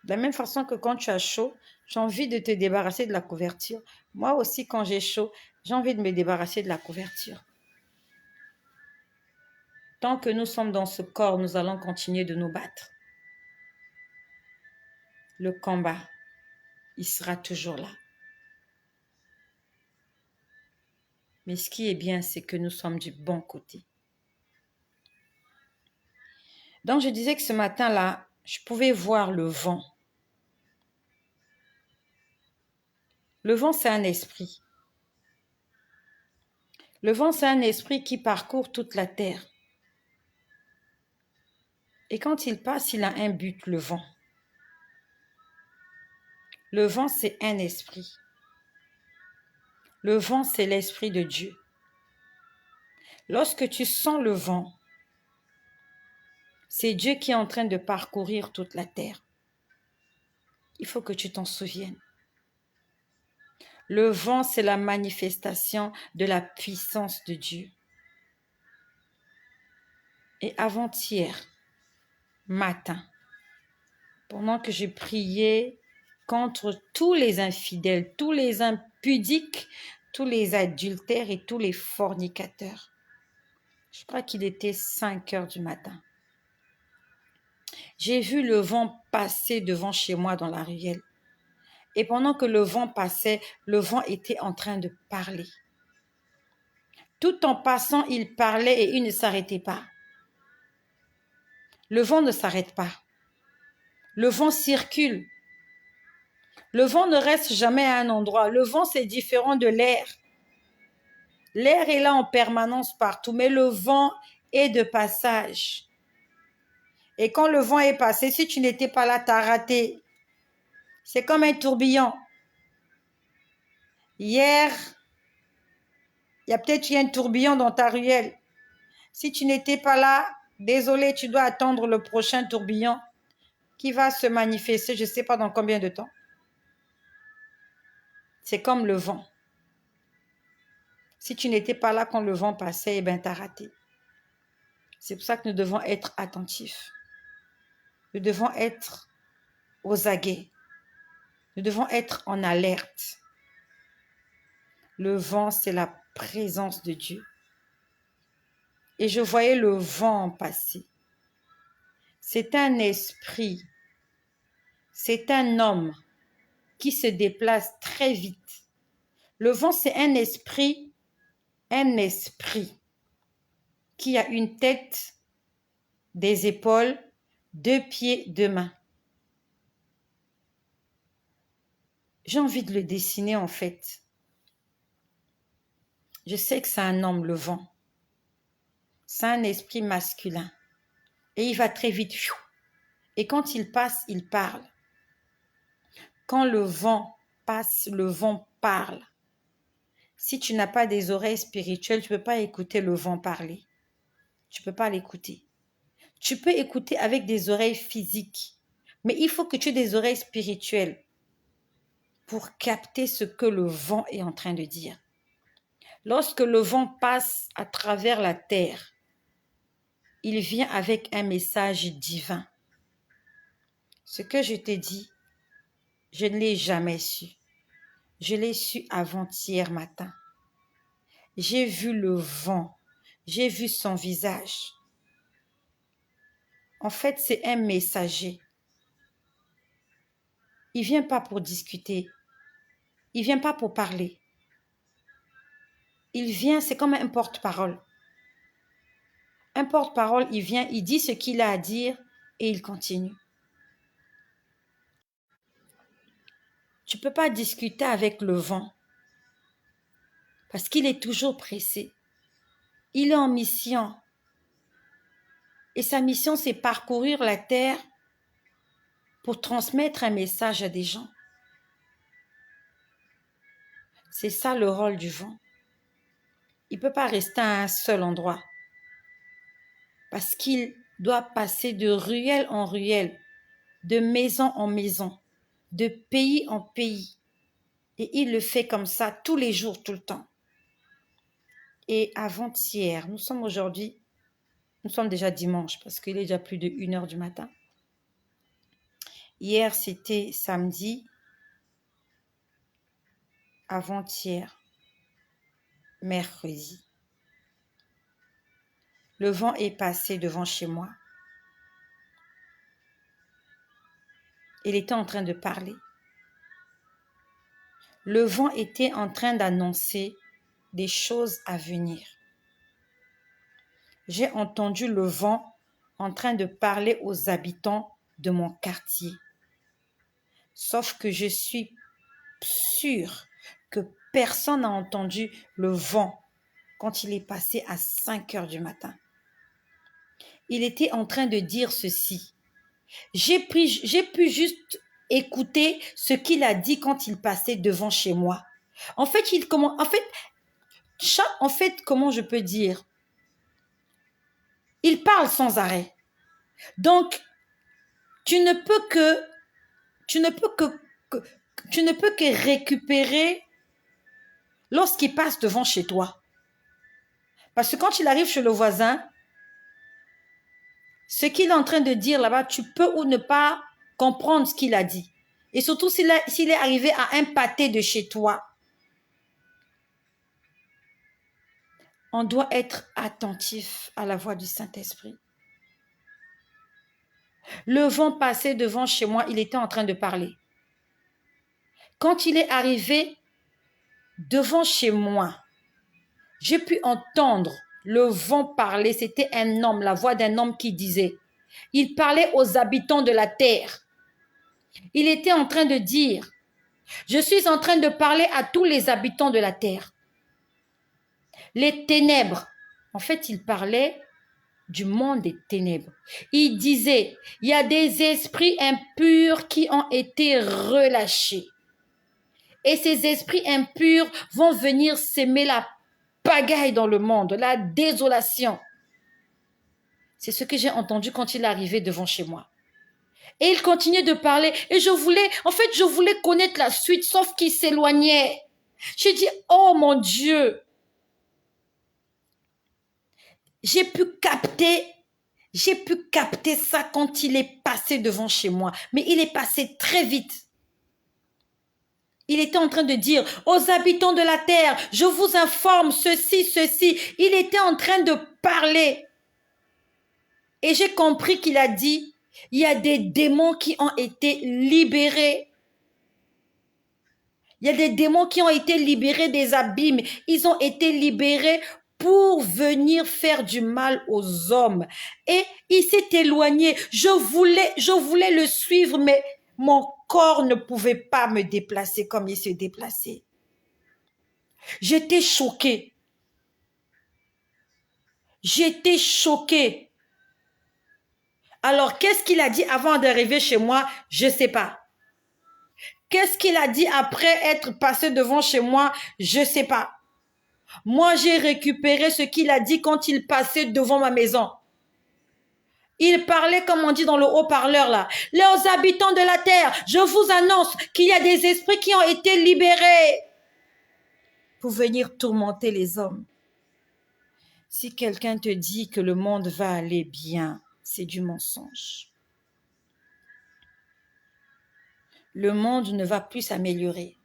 De la même façon que quand tu as chaud, j'ai envie de te débarrasser de la couverture. Moi aussi, quand j'ai chaud, j'ai envie de me débarrasser de la couverture. Tant que nous sommes dans ce corps, nous allons continuer de nous battre. Le combat, il sera toujours là. Mais ce qui est bien, c'est que nous sommes du bon côté. Donc, je disais que ce matin-là, je pouvais voir le vent. Le vent, c'est un esprit. Le vent, c'est un esprit qui parcourt toute la terre. Et quand il passe, il a un but, le vent. Le vent, c'est un esprit. Le vent, c'est l'esprit de Dieu. Lorsque tu sens le vent, c'est Dieu qui est en train de parcourir toute la terre. Il faut que tu t'en souviennes. Le vent, c'est la manifestation de la puissance de Dieu. Et avant-hier matin, pendant que je priais contre tous les infidèles, tous les impudiques, tous les adultères et tous les fornicateurs, je crois qu'il était 5 heures du matin. J'ai vu le vent passer devant chez moi dans la ruelle. Et pendant que le vent passait, le vent était en train de parler. Tout en passant, il parlait et il ne s'arrêtait pas. Le vent ne s'arrête pas. Le vent circule. Le vent ne reste jamais à un endroit. Le vent, c'est différent de l'air. L'air est là en permanence partout, mais le vent est de passage. Et quand le vent est passé, si tu n'étais pas là, tu as raté. C'est comme un tourbillon. Hier, il y a peut-être eu un tourbillon dans ta ruelle. Si tu n'étais pas là, désolé, tu dois attendre le prochain tourbillon qui va se manifester, je ne sais pas dans combien de temps. C'est comme le vent. Si tu n'étais pas là quand le vent passait, eh bien, tu as raté. C'est pour ça que nous devons être attentifs. Nous devons être aux aguets. Nous devons être en alerte. Le vent, c'est la présence de Dieu. Et je voyais le vent passer. C'est un esprit. C'est un homme qui se déplace très vite. Le vent, c'est un esprit qui a une tête, des épaules, 2 pieds, 2 mains. J'ai envie de le dessiner en fait. Je sais que c'est un homme, le vent. C'est un esprit masculin. Et il va très vite. Et quand il passe, il parle. Quand le vent passe, le vent parle. Si tu n'as pas des oreilles spirituelles, tu ne peux pas écouter le vent parler. Tu ne peux pas l'écouter. Tu peux écouter avec des oreilles physiques. Mais il faut que tu aies des oreilles spirituelles pour capter ce que le vent est en train de dire. Lorsque le vent passe à travers la terre, il vient avec un message divin. Ce que je t'ai dit, je ne l'ai jamais su. Je l'ai su avant-hier matin. J'ai vu le vent, j'ai vu son visage. En fait, c'est un messager. Il ne vient pas pour discuter. Il ne vient pas pour parler. Il vient, c'est comme un porte-parole. Un porte-parole, il vient, il dit ce qu'il a à dire et il continue. Tu ne peux pas discuter avec le vent parce qu'il est toujours pressé. Il est en mission. Et sa mission, c'est parcourir la terre pour transmettre un message à des gens. C'est ça le rôle du vent. Il ne peut pas rester à un seul endroit parce qu'il doit passer de ruelle en ruelle, de maison en maison, de pays en pays. Et il le fait comme ça tous les jours, tout le temps. Et avant-hier, nous sommes déjà dimanche parce qu'il est déjà plus de 1h du matin. Hier, c'était samedi. Avant-hier, mercredi. Le vent est passé devant chez moi. Il était en train de parler. Le vent était en train d'annoncer des choses à venir. J'ai entendu le vent en train de parler aux habitants de mon quartier. Sauf que je suis sûre que personne n'a entendu le vent quand il est passé à 5h du matin. Il était en train de dire ceci. J'ai pu juste écouter ce qu'il a dit quand il passait devant chez moi. Comment je peux dire? Il parle sans arrêt. Donc, tu ne peux que récupérer lorsqu'il passe devant chez toi. Parce que quand il arrive chez le voisin, ce qu'il est en train de dire là-bas, tu peux ou ne pas comprendre ce qu'il a dit. Et surtout s'il est arrivé à un pâté de chez toi. On doit être attentif à la voix du Saint-Esprit. Le vent passait devant chez moi, il était en train de parler. Quand il est arrivé devant chez moi, j'ai pu entendre le vent parler. C'était un homme, la voix d'un homme qui disait. Il parlait aux habitants de la terre. Il était en train de dire, je suis en train de parler à tous les habitants de la terre. Les ténèbres. En fait, il parlait du monde des ténèbres. Il disait, il y a des esprits impurs qui ont été relâchés. Et ces esprits impurs vont venir s'aimer la pagaille dans le monde, la désolation. C'est ce que j'ai entendu quand il est arrivé devant chez moi. Et il continuait de parler. Et je voulais connaître la suite, sauf qu'il s'éloignait. J'ai dit, oh mon Dieu. J'ai pu capter ça quand il est passé devant chez moi. Mais il est passé très vite. Il était en train de dire aux habitants de la terre, je vous informe ceci. Il était en train de parler. Et j'ai compris qu'il a dit, il y a des démons qui ont été libérés. Il y a des démons qui ont été libérés des abîmes. Ils ont été libérés pour venir faire du mal aux hommes. Et il s'est éloigné. Je voulais le suivre, mais mon corps ne pouvait pas me déplacer comme il se déplaçait. J'étais choquée. Alors, qu'est-ce qu'il a dit avant d'arriver chez moi? Je ne sais pas. Qu'est-ce qu'il a dit après être passé devant chez moi? Je ne sais pas. Moi, j'ai récupéré ce qu'il a dit quand il passait devant ma maison. Il parlait, comme on dit dans le haut-parleur là. Les habitants de la terre, je vous annonce qu'il y a des esprits qui ont été libérés pour venir tourmenter les hommes. Si quelqu'un te dit que le monde va aller bien, c'est du mensonge. Le monde ne va plus s'améliorer.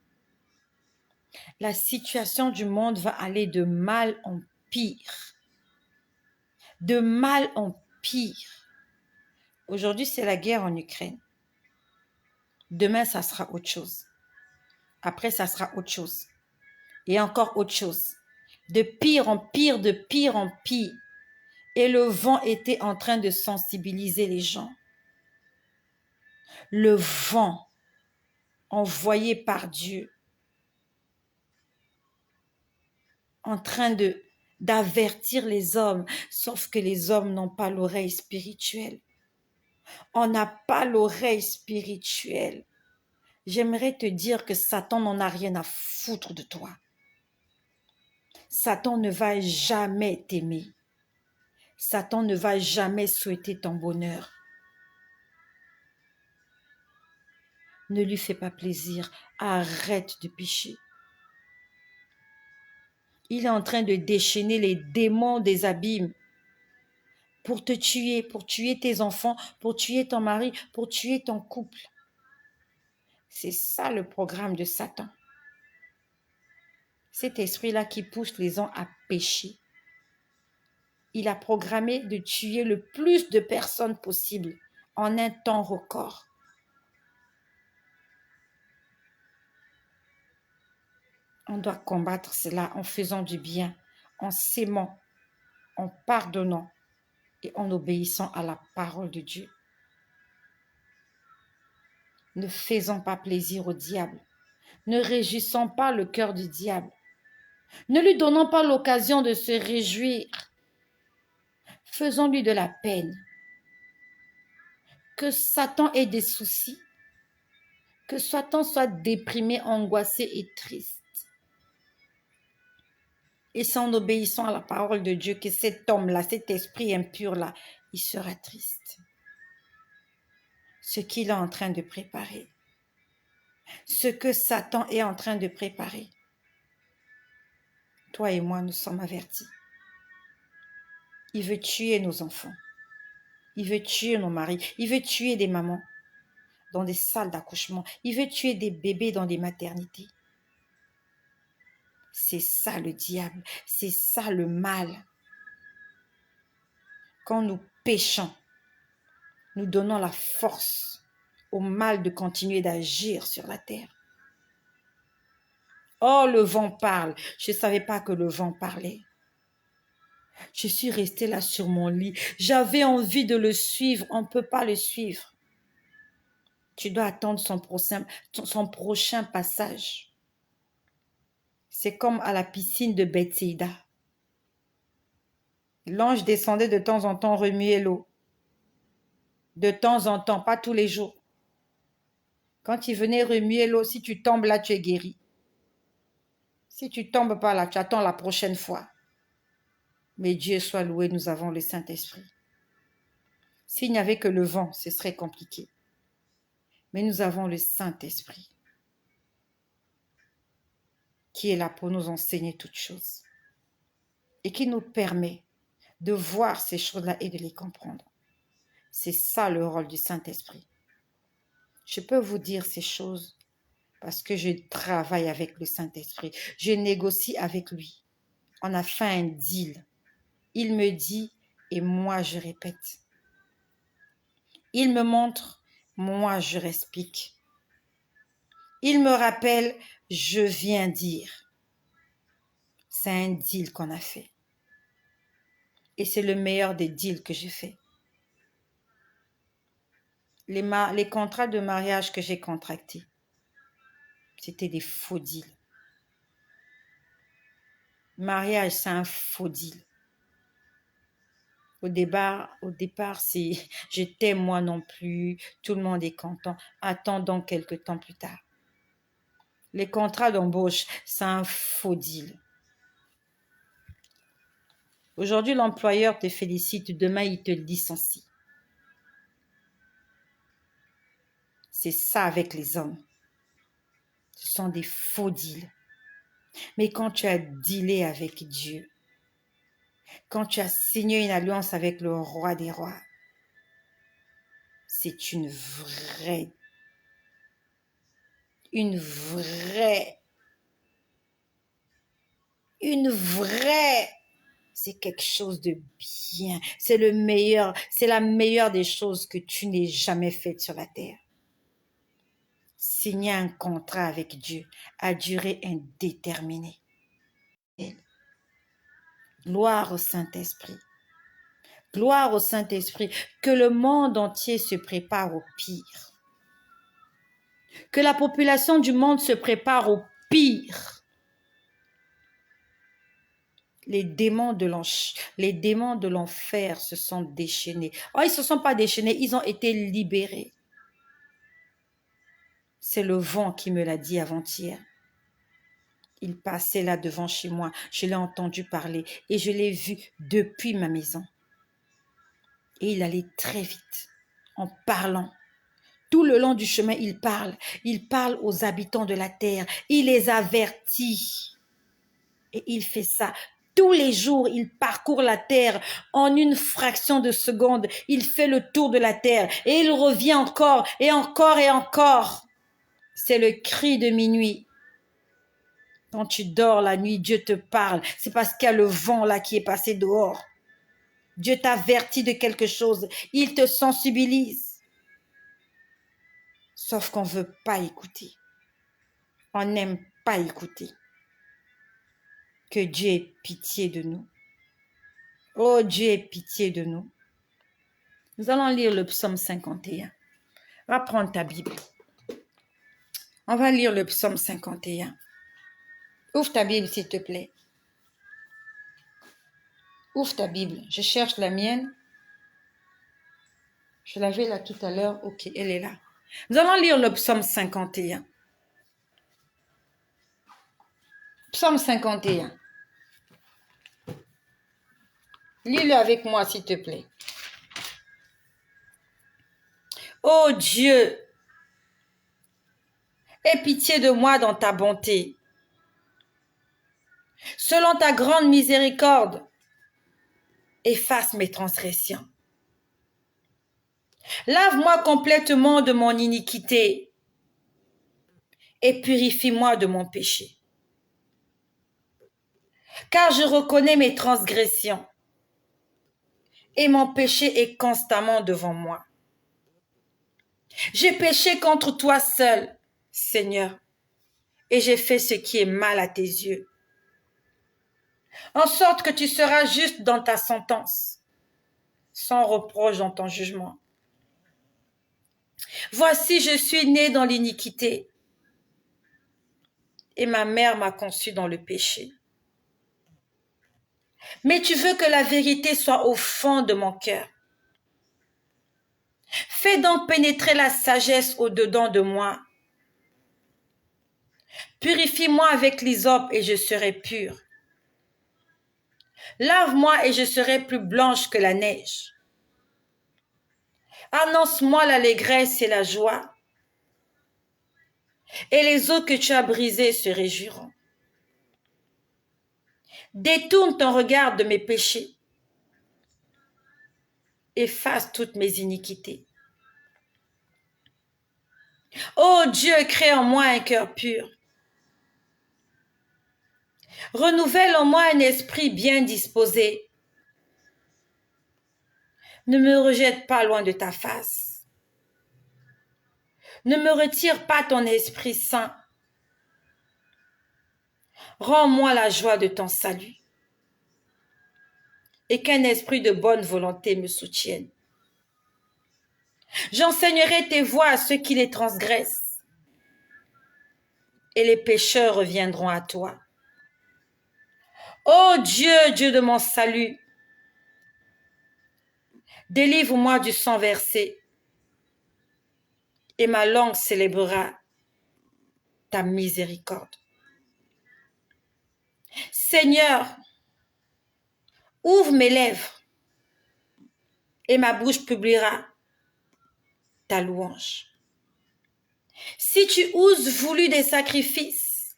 La situation du monde va aller de mal en pire. De mal en pire. Aujourd'hui, c'est la guerre en Ukraine. Demain, ça sera autre chose. Après, ça sera autre chose. Et encore autre chose. De pire en pire, de pire en pire. Et le vent était en train de sensibiliser les gens. Le vent envoyé par Dieu, en train d'avertir les hommes, sauf que les hommes n'ont pas l'oreille spirituelle. On n'a pas l'oreille spirituelle. J'aimerais te dire que Satan n'en a rien à foutre de toi. Satan ne va jamais t'aimer. Satan ne va jamais souhaiter ton bonheur. Ne lui fais pas plaisir. Arrête de pécher. Il est en train de déchaîner les démons des abîmes pour te tuer, pour tuer tes enfants, pour tuer ton mari, pour tuer ton couple. C'est ça le programme de Satan. Cet esprit-là qui pousse les gens à pécher. Il a programmé de tuer le plus de personnes possible en un temps record. On doit combattre cela en faisant du bien, en s'aimant, en pardonnant et en obéissant à la parole de Dieu. Ne faisons pas plaisir au diable. Ne réjouissons pas le cœur du diable. Ne lui donnons pas l'occasion de se réjouir. Faisons-lui de la peine. Que Satan ait des soucis. Que Satan soit déprimé, angoissé et triste. Et c'est en obéissant à la parole de Dieu que cet homme-là, cet esprit impur-là, il sera triste. Ce qu'il est en train de préparer. Ce que Satan est en train de préparer. Toi et moi, nous sommes avertis. Il veut tuer nos enfants. Il veut tuer nos maris. Il veut tuer des mamans dans des salles d'accouchement. Il veut tuer des bébés dans des maternités. C'est ça le diable. C'est ça le mal. Quand nous péchons, nous donnons la force au mal de continuer d'agir sur la terre. Oh, le vent parle. Je ne savais pas que le vent parlait. Je suis restée là sur mon lit. J'avais envie de le suivre. On ne peut pas le suivre. Tu dois attendre son prochain passage. C'est comme à la piscine de Bethsaïda. L'ange descendait de temps en temps remuer l'eau. De temps en temps, pas tous les jours. Quand il venait remuer l'eau, si tu tombes là, tu es guéri. Si tu ne tombes pas là, tu attends la prochaine fois. Mais Dieu soit loué, nous avons le Saint-Esprit. S'il n'y avait que le vent, ce serait compliqué. Mais nous avons le Saint-Esprit qui est là pour nous enseigner toutes choses et qui nous permet de voir ces choses-là et de les comprendre. C'est ça le rôle du Saint-Esprit. Je peux vous dire ces choses parce que je travaille avec le Saint-Esprit. Je négocie avec lui. On a fait un deal. Il me dit et moi je répète. Il me montre, moi je explique. Il me rappelle, je viens dire. C'est un deal qu'on a fait. Et c'est le meilleur des deals que j'ai fait. Les contrats de mariage que j'ai contractés, c'était des faux deals. Mariage, c'est un faux deal. Au départ, c'est je t'aime moi non plus, tout le monde est content. Attendons quelques temps plus tard. Les contrats d'embauche, c'est un faux deal. Aujourd'hui, l'employeur te félicite, demain, il te licencie. C'est ça avec les hommes. Ce sont des faux deals. Mais quand tu as dealé avec Dieu, quand tu as signé une alliance avec le roi des rois, c'est une vraie, c'est quelque chose de bien. C'est le meilleur, c'est la meilleure des choses que tu n'aies jamais faites sur la terre. Signer un contrat avec Dieu à durée indéterminée. Gloire au Saint-Esprit. Gloire au Saint-Esprit. Que le monde entier se prépare au pire. Que la population du monde se prépare au pire. Les démons de l'enfer se sont déchaînés. Oh, ils ne se sont pas déchaînés, ils ont été libérés. C'est le vent qui me l'a dit avant-hier. Il passait là devant chez moi. Je l'ai entendu parler et je l'ai vu depuis ma maison. Et il allait très vite en parlant. Tout le long du chemin, il parle. Il parle aux habitants de la terre. Il les avertit. Et il fait ça. Tous les jours, il parcourt la terre en une fraction de seconde. Il fait le tour de la terre et il revient encore et encore et encore. C'est le cri de minuit. Quand tu dors la nuit, Dieu te parle. C'est parce qu'il y a le vent là qui est passé dehors. Dieu t'avertit de quelque chose. Il te sensibilise. Sauf qu'on ne veut pas écouter. On n'aime pas écouter. Que Dieu ait pitié de nous. Oh, Dieu ait pitié de nous. Nous allons lire le psaume 51. Va prendre ta Bible. On va lire le psaume 51. Ouvre ta Bible, s'il te plaît. Ouvre ta Bible. Je cherche la mienne. Je l'avais là tout à l'heure. Ok, elle est là. Nous allons lire le psaume 51. Psaume 51. Lis-le avec moi, s'il te plaît. Ô Dieu, aie pitié de moi dans ta bonté. Selon ta grande miséricorde, efface mes transgressions. Lave-moi complètement de mon iniquité et purifie-moi de mon péché. Car je reconnais mes transgressions et mon péché est constamment devant moi. J'ai péché contre toi seul, Seigneur, et j'ai fait ce qui est mal à tes yeux, en sorte que tu seras juste dans ta sentence, sans reproche dans ton jugement. Voici, je suis né dans l'iniquité, et ma mère m'a conçu dans le péché. Mais tu veux que la vérité soit au fond de mon cœur. Fais donc pénétrer la sagesse au-dedans de moi. Purifie-moi avec l'hysope et je serai pure. Lave-moi et je serai plus blanche que la neige. Annonce-moi l'allégresse et la joie. Et les os que tu as brisés se réjouiront. Détourne ton regard de mes péchés. Efface toutes mes iniquités. Ô Dieu, crée en moi un cœur pur. Renouvelle en moi un esprit bien disposé. Ne me rejette pas loin de ta face. Ne me retire pas ton Esprit Saint. Rends-moi la joie de ton salut. Et qu'un esprit de bonne volonté me soutienne. J'enseignerai tes voies à ceux qui les transgressent. Et les pécheurs reviendront à toi. Ô Dieu, Dieu de mon salut, délivre-moi du sang versé, et ma langue célébrera ta miséricorde. Seigneur, ouvre mes lèvres, et ma bouche publiera ta louange. Si tu oses voulu des sacrifices,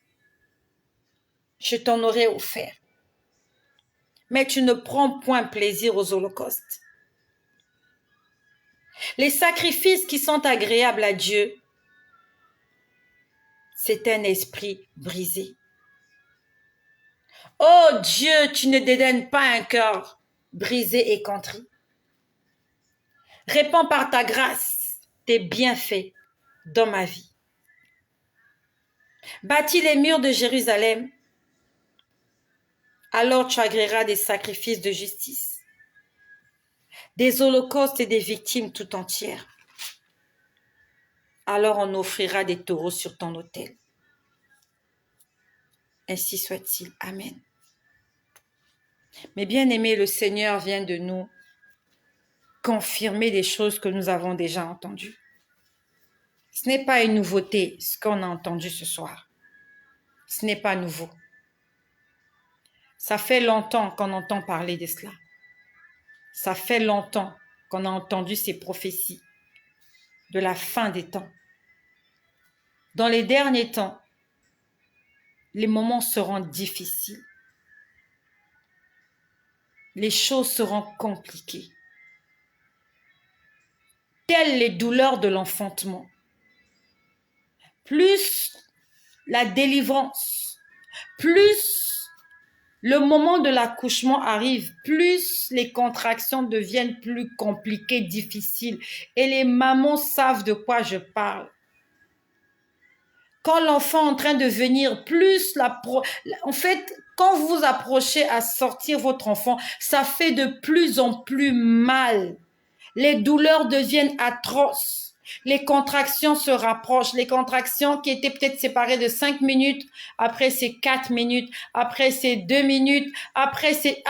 je t'en aurais offert. Mais tu ne prends point plaisir aux holocaustes. Les sacrifices qui sont agréables à Dieu, c'est un esprit brisé. Oh Dieu, tu ne dédaignes pas un cœur brisé et contrit. Répands par ta grâce tes bienfaits dans ma vie. Bâtis les murs de Jérusalem, alors tu agréeras des sacrifices de justice, des holocaustes et des victimes tout entières. Alors on offrira des taureaux sur ton autel. Ainsi soit-il. Amen. Mais bien aimé, le Seigneur vient de nous confirmer des choses que nous avons déjà entendues. Ce n'est pas une nouveauté, ce qu'on a entendu ce soir. Ce n'est pas nouveau. Ça fait longtemps qu'on entend parler de cela. Ça fait longtemps qu'on a entendu ces prophéties de la fin des temps. Dans les derniers temps, les moments seront difficiles. Les choses seront compliquées. Telles les douleurs de l'enfantement. Plus la délivrance, plus le moment de l'accouchement arrive, plus les contractions deviennent plus compliquées, difficiles. Et les mamans savent de quoi je parle. Quand l'enfant est en train de venir, plus en fait, quand vous vous approchez à sortir votre enfant, ça fait de plus en plus mal. Les douleurs deviennent atroces. Les contractions se rapprochent. Les contractions qui étaient peut-être séparées de 5 minutes, après c'est 4 minutes, après c'est 2 minutes, après c'est,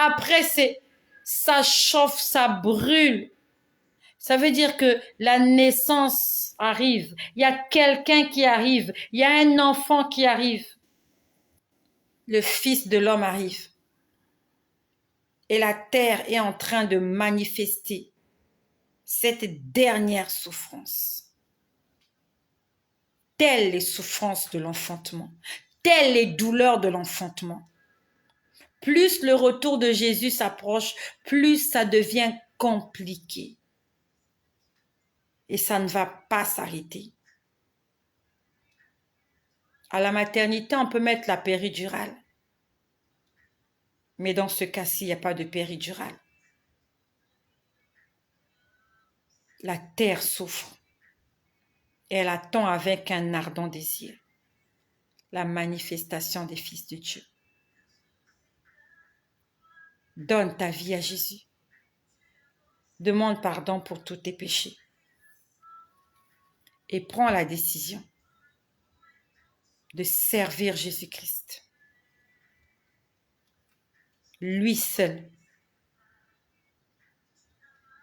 ça chauffe, ça brûle. Ça veut dire que la naissance arrive. Il y a quelqu'un qui arrive. Il y a un enfant qui arrive. Le Fils de l'homme arrive. Et la terre est en train de manifester cette dernière souffrance. Telles les souffrances de l'enfantement. Telles les douleurs de l'enfantement. Plus le retour de Jésus s'approche, plus ça devient compliqué. Et ça ne va pas s'arrêter. À la maternité, on peut mettre la péridurale. Mais dans ce cas-ci, il n'y a pas de péridurale. La terre souffre. Et elle attend avec un ardent désir la manifestation des fils de Dieu. Donne ta vie à Jésus. Demande pardon pour tous tes péchés. Et prends la décision de servir Jésus-Christ. Lui seul.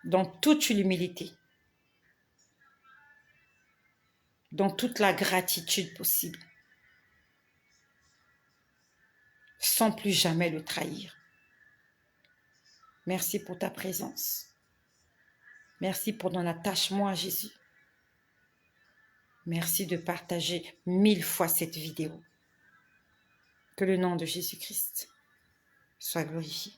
Dans toute l'humilité. Dans toute la gratitude possible. Sans plus jamais le trahir. Merci pour ta présence. Merci pour ton attachement à Jésus. Merci de partager 1000 fois cette vidéo. Que le nom de Jésus-Christ soit glorifié.